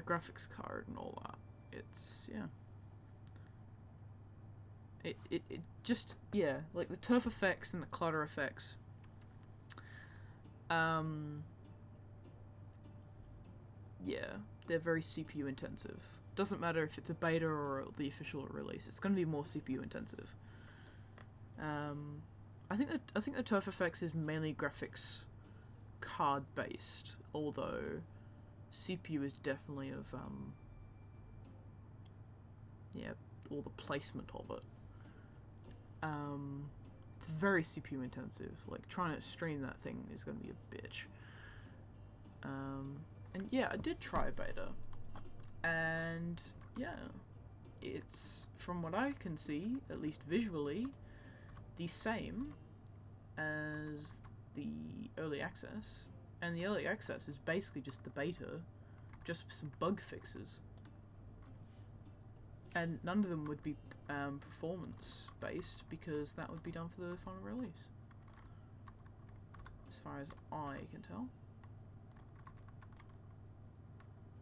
graphics card and all that, it's, yeah. It just, yeah, like the turf effects and the clutter effects, yeah, they're very CPU intensive. Doesn't matter if it's a beta or the official release, it's going to be more CPU intensive. I think the turf effects is mainly graphics card based, although CPU is definitely of yeah, all the placement of it. It's very CPU intensive. Like, trying to stream that thing is going to be a bitch. And yeah, I did try a beta, and yeah, it's, from what I can see, at least visually, the same as the early access. And the early access is basically just the beta, just some bug fixes. And none of them would be performance based, because that would be done for the final release, as far as I can tell.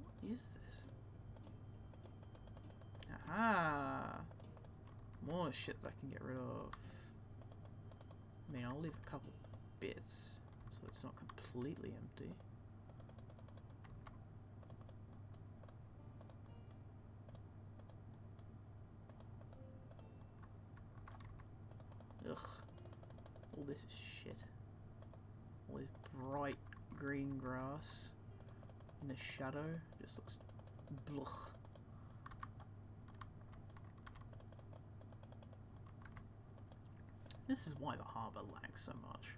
What is this? Aha! More shit that I can get rid of. I mean, I'll leave a couple bits so it's not completely empty. Ugh. All this is shit. All this bright green grass in the shadow just looks blech. This is why the harbour lags so much.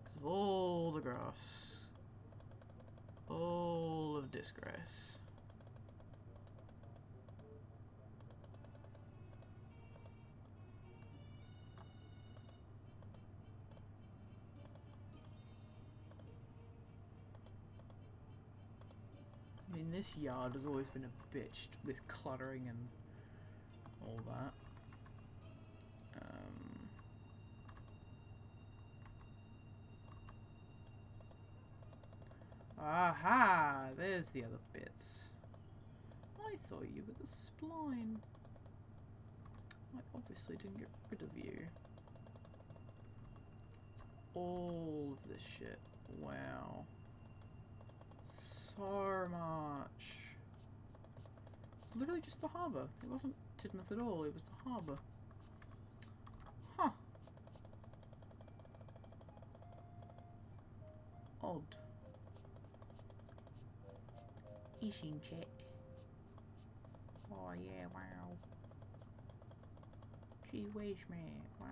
Because of all the grass. All of disgrace. I mean, this yard has always been a bitch with cluttering and all that. Aha! There's the other bits. I thought you were the spline. I obviously didn't get rid of you. It's all of this shit. Wow. So much. It's literally just the harbour. It wasn't Tidmouth at all, it was the harbour. Huh. Odd. Isn't it? Oh yeah, wow. Gee whiz, man, wow.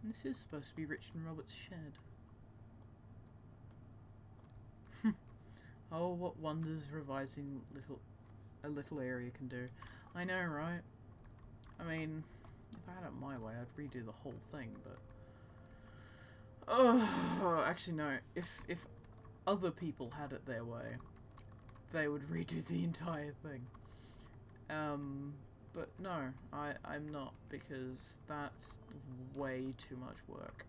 This is supposed to be Richard Roberts' shed. Oh, what wonders revising a little area can do. I know, right? I mean, if I had it my way, I'd redo the whole thing, but Oh, actually no. If other people had it their way, they would redo the entire thing. But no, I'm not, because that's way too much work.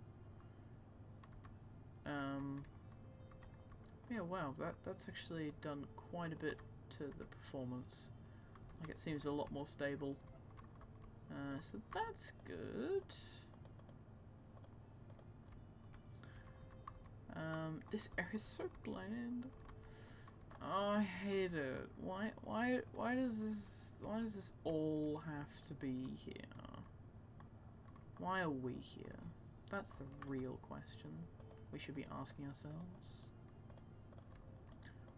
Yeah, wow, that's actually done quite a bit to the performance. Like, it seems a lot more stable. So that's good. This area's so bland. Oh, I hate it. Why does this all have to be here? Why are we here? That's the real question we should be asking ourselves.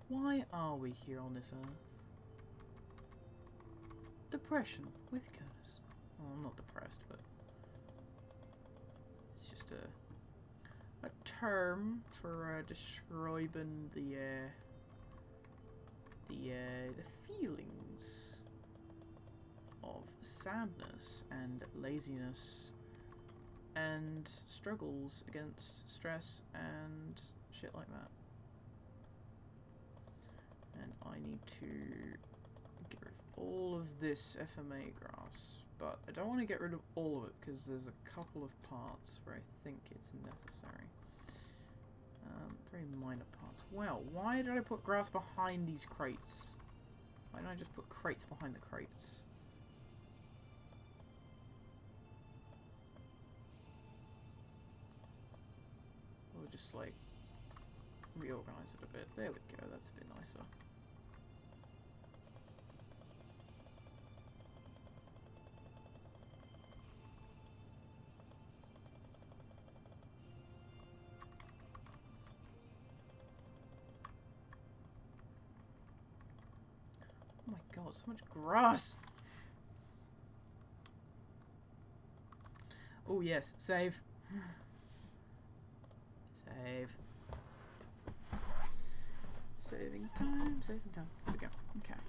Why are we here on this earth? Depression with Curtis. Well, I'm not depressed, but it's just a term for describing the feelings of sadness and laziness and struggles against stress and shit like that. And I need to get rid of all of this FMA grass, but I don't want to get rid of all of it because there's a couple of parts where I think it's necessary. Very minor parts. Wow, why did I put grass behind these crates? Why don't I just put crates behind the crates? Or just like reorganize it a bit. There we go, that's a bit nicer. Oh my god, so much grass! Oh yes, save. Save. Saving time, saving time. Here we go. Okay.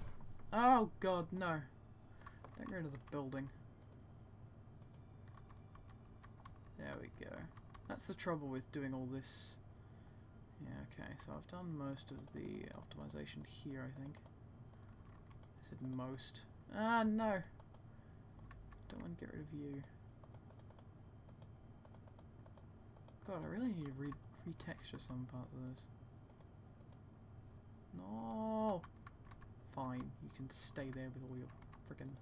Oh god, no. Don't get rid of the building. There we go. That's the trouble with doing all this. Yeah, okay, so I've done most of the optimization here, I think. I said most. Ah, no! Don't want to get rid of you. God, I really need to retexture some parts of this. No! Fine, you can stay there with all your frickin'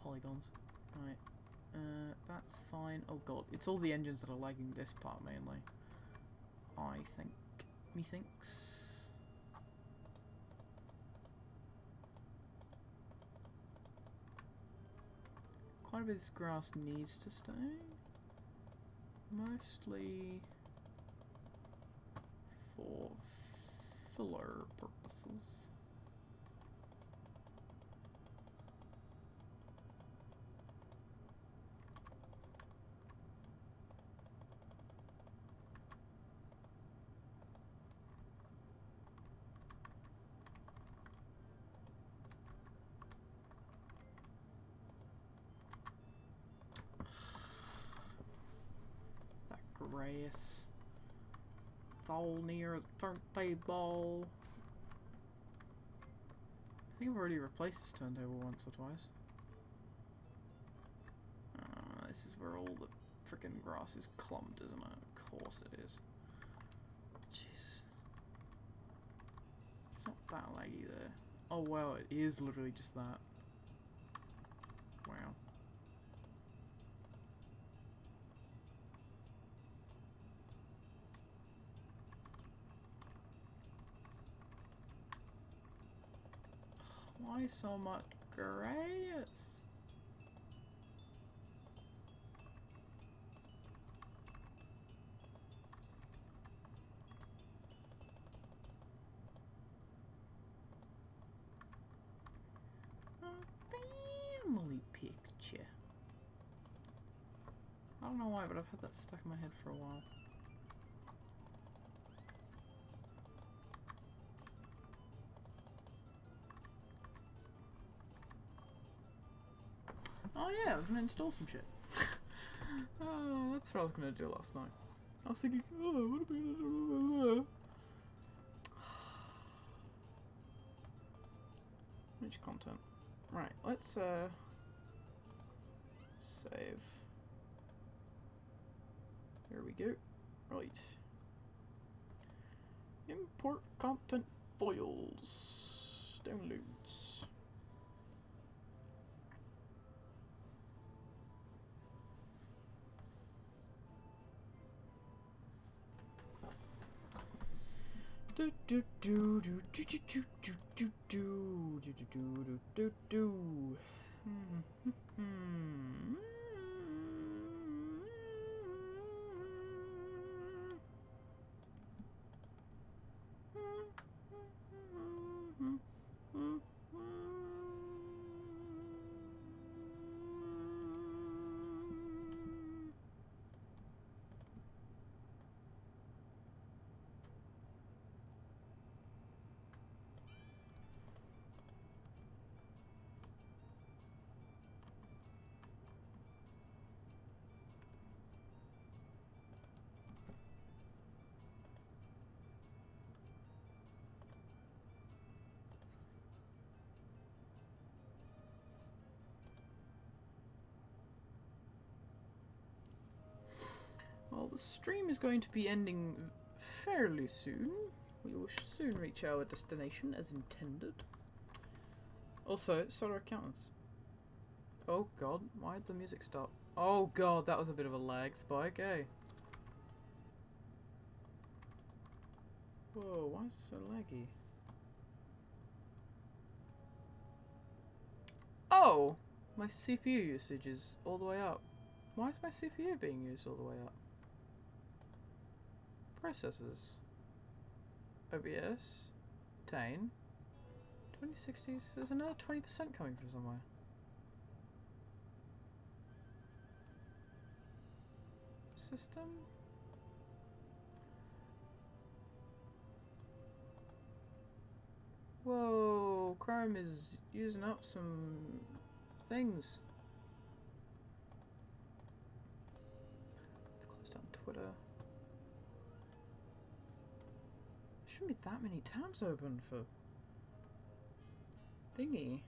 polygons. Right. That's fine. Oh god, it's all the engines that are lagging this part mainly. I think. Methinks. Quite a bit of this grass needs to stay. Mostly for filler purposes. Grass. It's all near the turntable. I think I've already replaced this turntable once or twice. This is where all the frickin' grass is clumped, isn't it? Of course it is. Jeez. It's not that laggy there. Oh wow, it is literally just that. Wow. Why so much grass? A family picture. I don't know why, but I've had that stuck in my head for a while. Oh yeah, I was gonna install some shit. Oh, That's what I was going to do last night. I was thinking, oh, what about... Rich content. Right, let's save. There we go. Right. Import content files. Downloads. Do do do do do do do do do do do do do do. Well, the stream is going to be ending fairly soon. We will soon reach our destination as intended. Also, solar accountants. Oh god, why did the music stop? Oh god, that was a bit of a lag spike, eh? Whoa, why is it so laggy? Oh! My CPU usage is all the way up. Why is my CPU being used all the way up? Processors. OBS. Tane. 2060s. There's another 20% coming from somewhere. System. Whoa, Chrome is using up some things. Let's close down Twitter. Shouldn't be that many tabs open for thingy.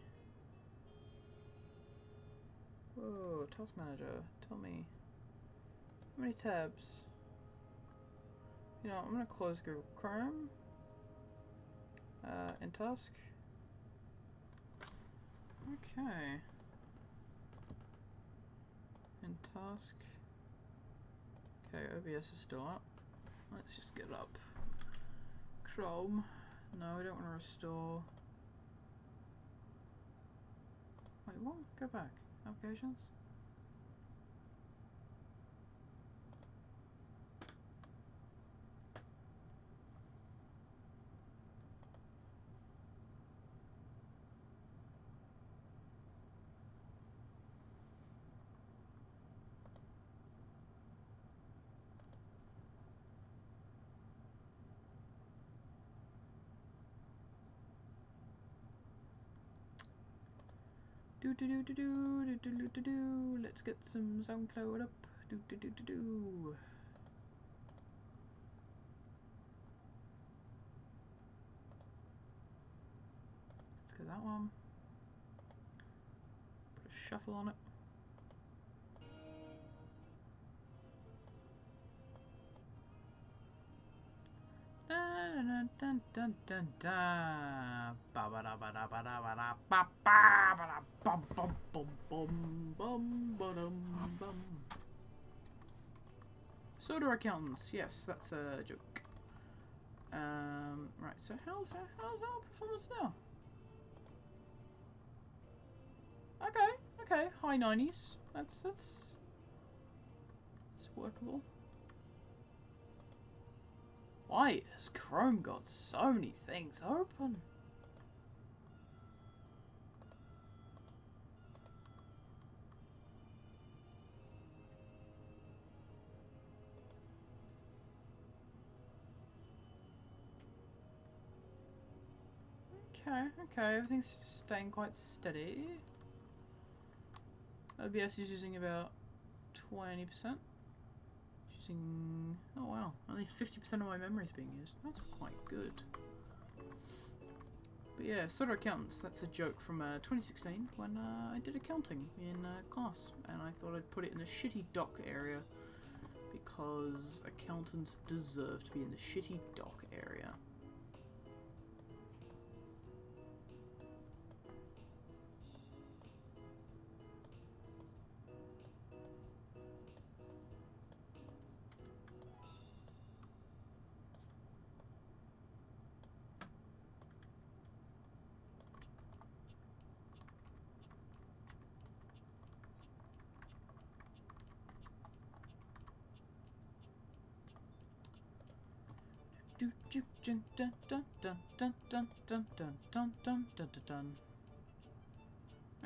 Whoa, Task Manager, tell me. How many tabs? You know, I'm gonna close Google Chrome. In Task. Okay. In Task. Okay, OBS is still up. Let's just get up. Chrome. No, we don't want to restore. Wait, what? Go back. Applications? Do do do do do do do do do. Let's get some SoundCloud up. Do do do do do. Let's get that one. Put a shuffle on it. Dun dun dun dun dun. Ba ba da ba da ba da ba da ba ba ba da bum bum bum bum bum ba dum bum. Soda accountants, yes, that's a joke. Right, so how's our performance now? Okay, high 90s. That's workable. Why has Chrome got so many things open? Okay, everything's staying quite steady. OBS is using about 20%. using... Oh wow, only 50% of my memory is being used. That's quite good. But yeah, Soda Accountants, that's a joke from 2016 when I did accounting in class. And I thought I'd put it in the shitty dock area because accountants deserve to be in the shitty dock area.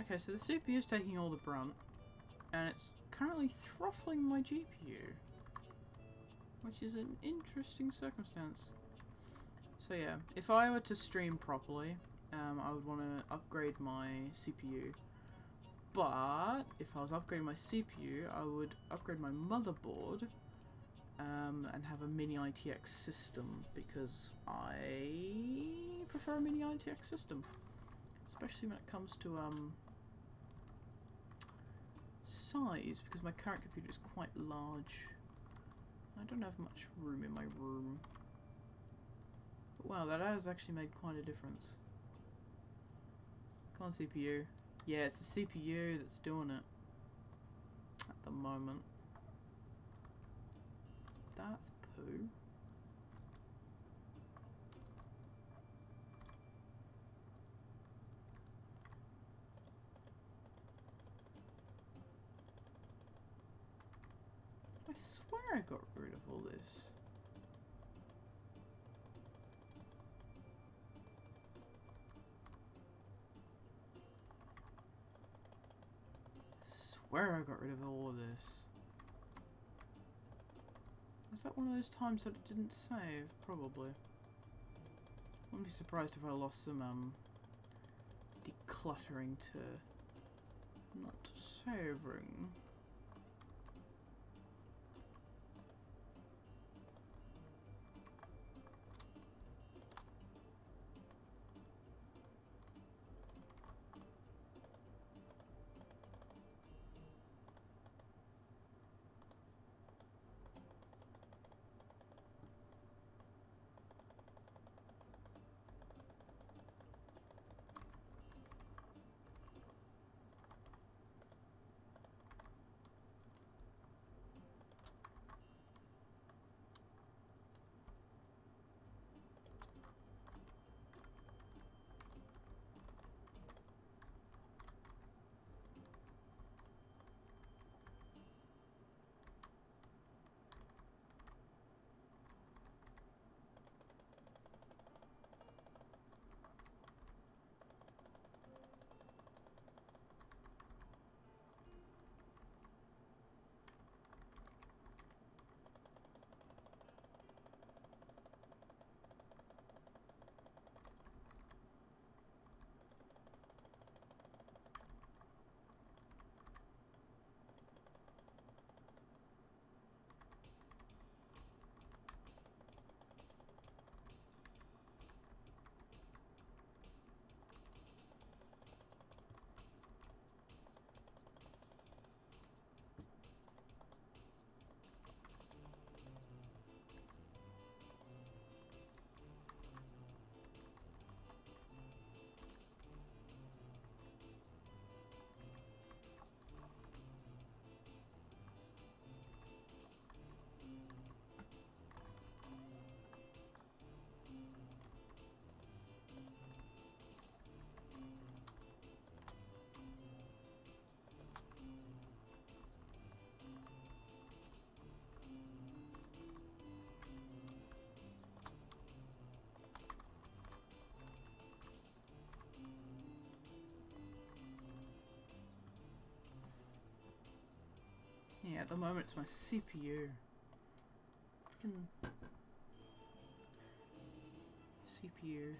Okay, so the CPU is taking all the brunt, and it's currently throttling my GPU, which is an interesting circumstance. So yeah, if I were to stream properly, I would want to upgrade my CPU. But if I was upgrading my CPU, I would upgrade my motherboard. And have a mini ITX system because I prefer a mini ITX system, especially when it comes to size, because my current computer is quite large. I don't have much room in my room. But wow, that has actually made quite a difference. Come on, CPU. Yeah, it's the CPU that's doing it at the moment. That's poo. I swear I got rid of all this. I swear I got rid of all of this. Was that one of those times that it didn't save? Probably. Wouldn't be surprised if I lost some decluttering to not saving. Yeah, at the moment it's my CPU. Fucking CPU.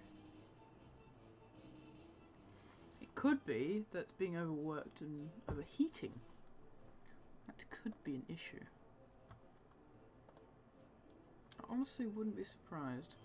It could be that's being overworked and overheating. That could be an issue. honestly wouldn't be surprised.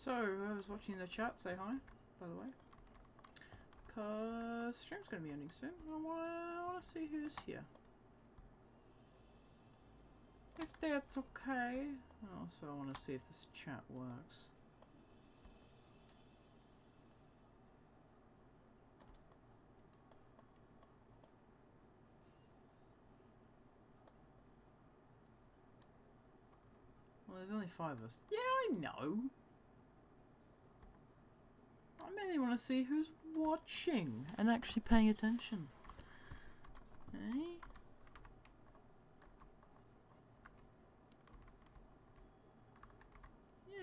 So, whoever's watching the chat, say hi, by the way. Because stream's going to be ending soon. I want to see who's here. If that's okay. Also, I want to see if this chat works. Well, there's only 5 of us. Yeah, I know. I mainly want to see who's watching and actually paying attention. Eh?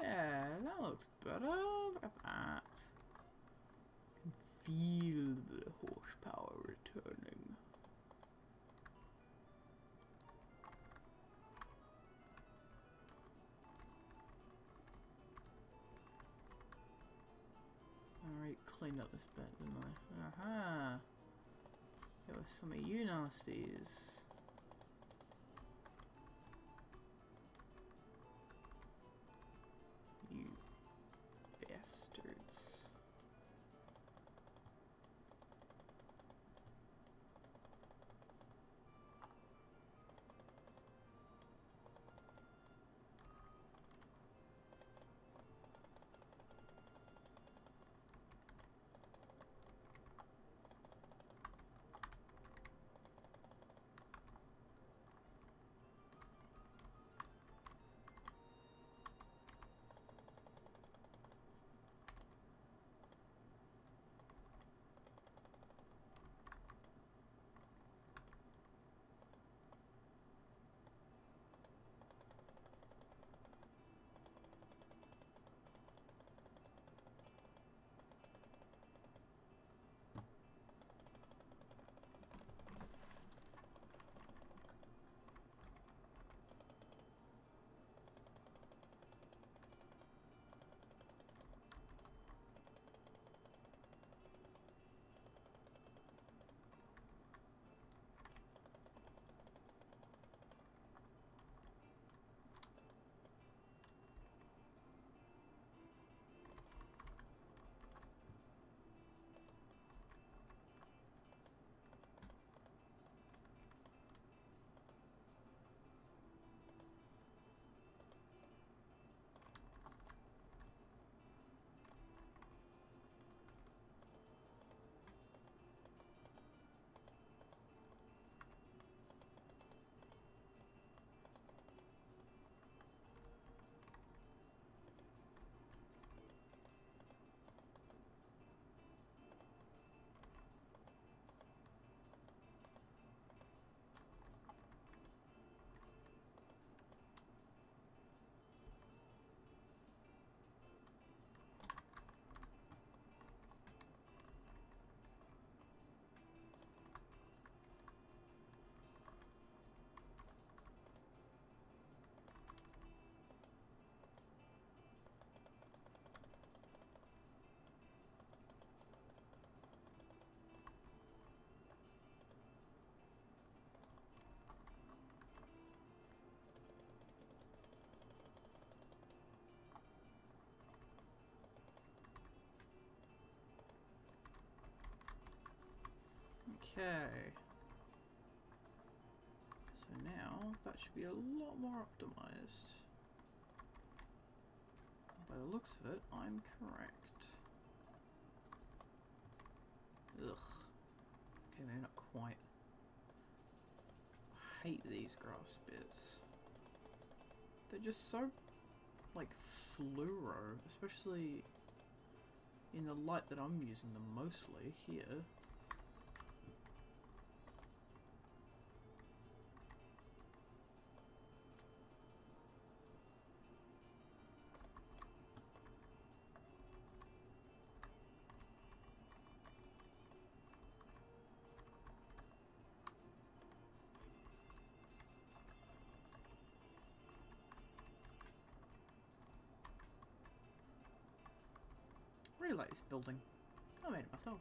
Yeah, that looks better. Look at that. I can feel the horsepower returning. Alright, cleaned up this bit, didn't I? Aha! There was some of you nasties. You bastards. Okay. So now that should be a lot more optimized. By the looks of it, I'm correct. Ugh. Okay, maybe not quite. I hate these grass bits. They're just so, like, fluoro, especially in the light that I'm using them mostly here. I really like this building. I made it myself.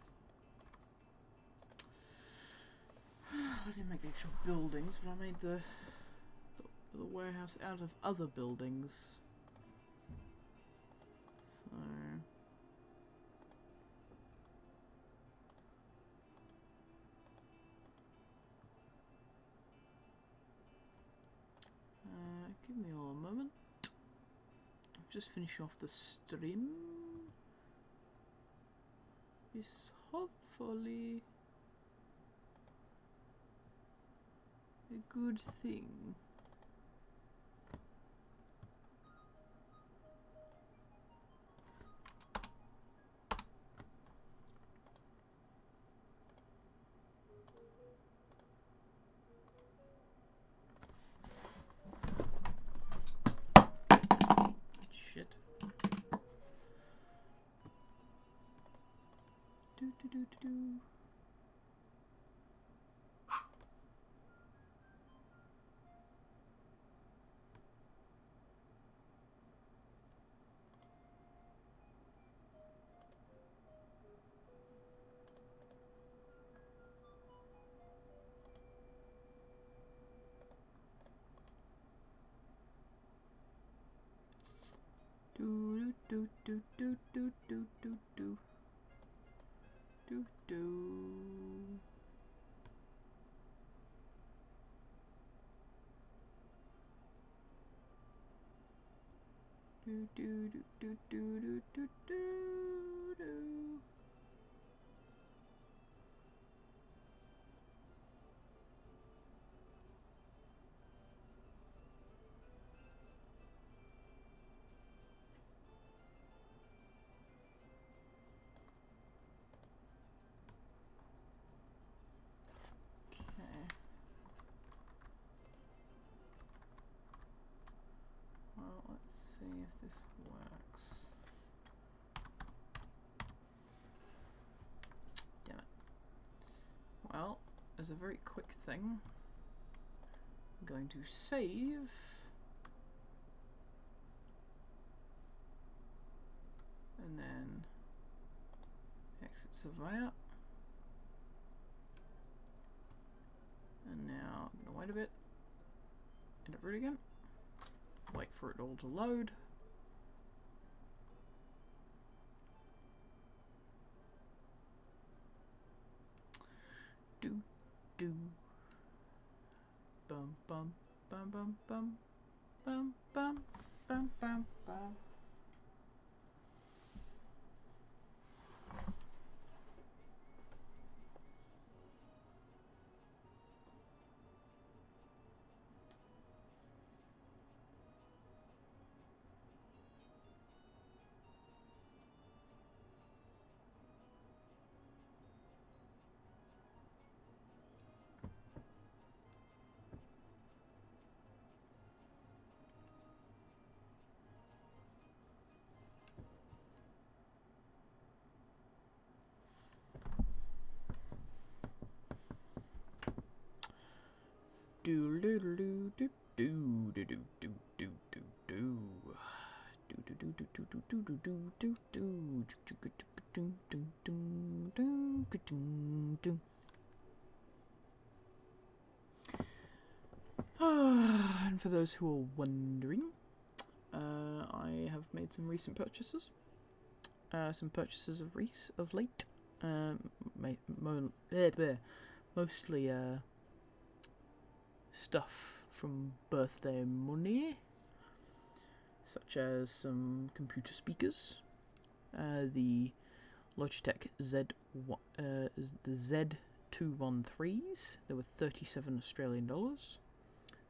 I didn't make the actual buildings, but I made the warehouse out of other buildings. So give me a moment. I'm just finishing off the stream. Is hopefully a good thing. Shit. Do. Well, let's see if this works. Damn it. Well, as a very quick thing, I'm going to save. And then exit Surveyor. And now I'm gonna wait a bit. Edit root again. Wait for it all to load. Do. Bum bum bum bum bum bum bum bum bum bum. Do do do do do do do do do do do do. And for those who are wondering, I have made some recent purchases. Some purchases of late. mostly stuff from birthday money, such as some computer speakers, the Logitech Z213s. They were 37 Australian dollars.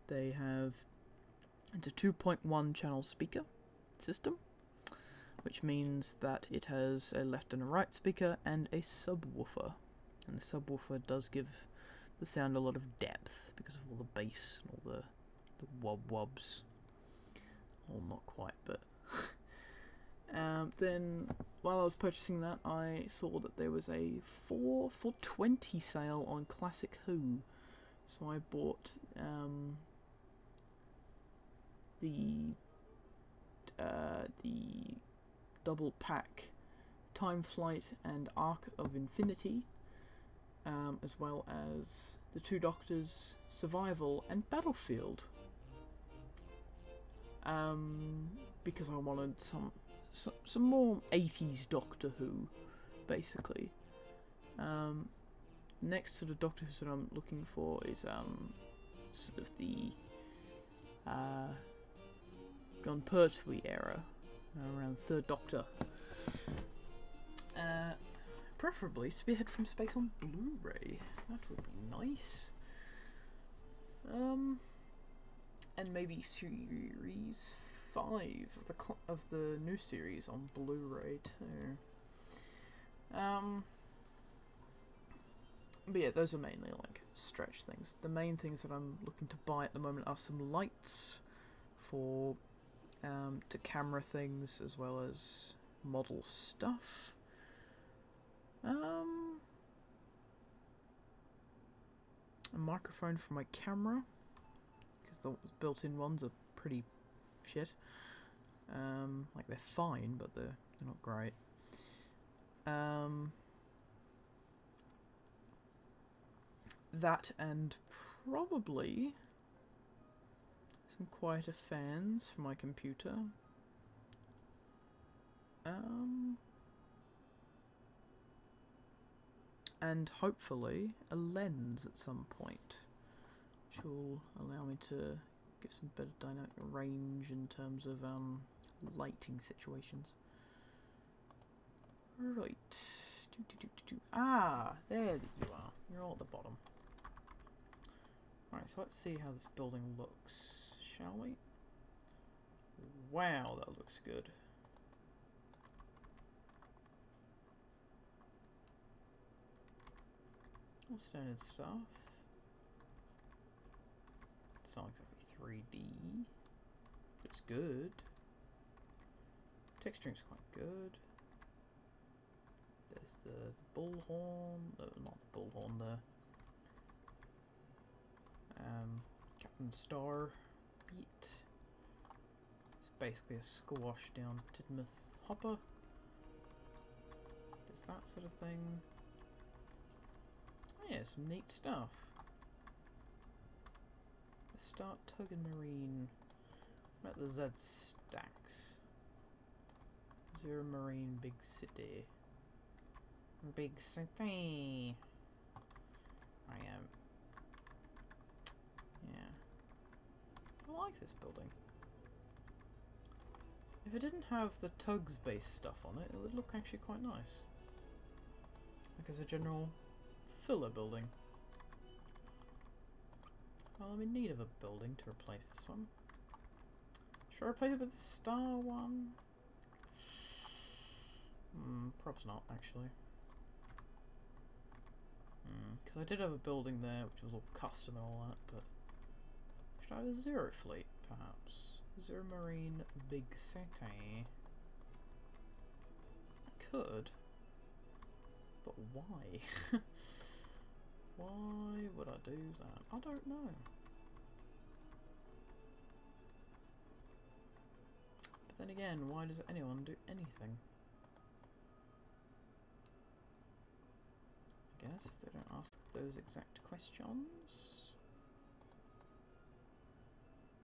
They have it's a 2.1 channel speaker system, which means that it has a left and a right speaker and a subwoofer. And the subwoofer does give the sound a lot of depth because of all the bass and all the wob-wobs. Well, not quite, but... then, while I was purchasing that, I saw that there was a 4 for $20 sale on Classic Who. So I bought the double pack Time Flight and Arc of Infinity, as well as the Two Doctors, Survival and Battlefield, because I wanted some more 80s Doctor Who, basically. Next sort of Doctor Who that I'm looking for is sort of the Jon Pertwee era, around Third Doctor. Preferably Spearhead from Space on Blu-ray. That would be nice. And maybe Series 5 of the new series on Blu-ray too. But yeah, those are mainly like stretch things. The main things that I'm looking to buy at the moment are some lights for to camera things as well as model stuff. A microphone for my camera, because the built-in ones are pretty shit. Like, they're fine, but they're not great. That and probably some quieter fans for my computer. And hopefully a lens at some point, which will allow me to get some better dynamic range in terms of lighting situations. Right. Ah, there you are. You're all at the bottom. Right, so let's see how this building looks, shall we? Wow, that looks good. All standard stuff. It's not exactly 3D. It's good. Texturing's quite good. There's the bullhorn. Not the bullhorn, the Captain Star beat. It's basically a squash down Tidmouth hopper. There's that sort of thing. Yeah, some neat stuff. The Start Token Marine. What about the Z stacks? Zero Marine Big City. Big City. I am. Yeah. I like this building. If it didn't have the Tugs based stuff on it, it would look actually quite nice. Like as a general filler building. Well, I'm in need of a building to replace this one. Should I replace it with the Star one? Perhaps not, actually. Because I did have a building there which was all custom and all that, but should I have a Zero Fleet, perhaps? Zero Marine Big City. I could. But why? Why would I do that? I don't know. But then again, why does anyone do anything? I guess if they don't ask those exact questions.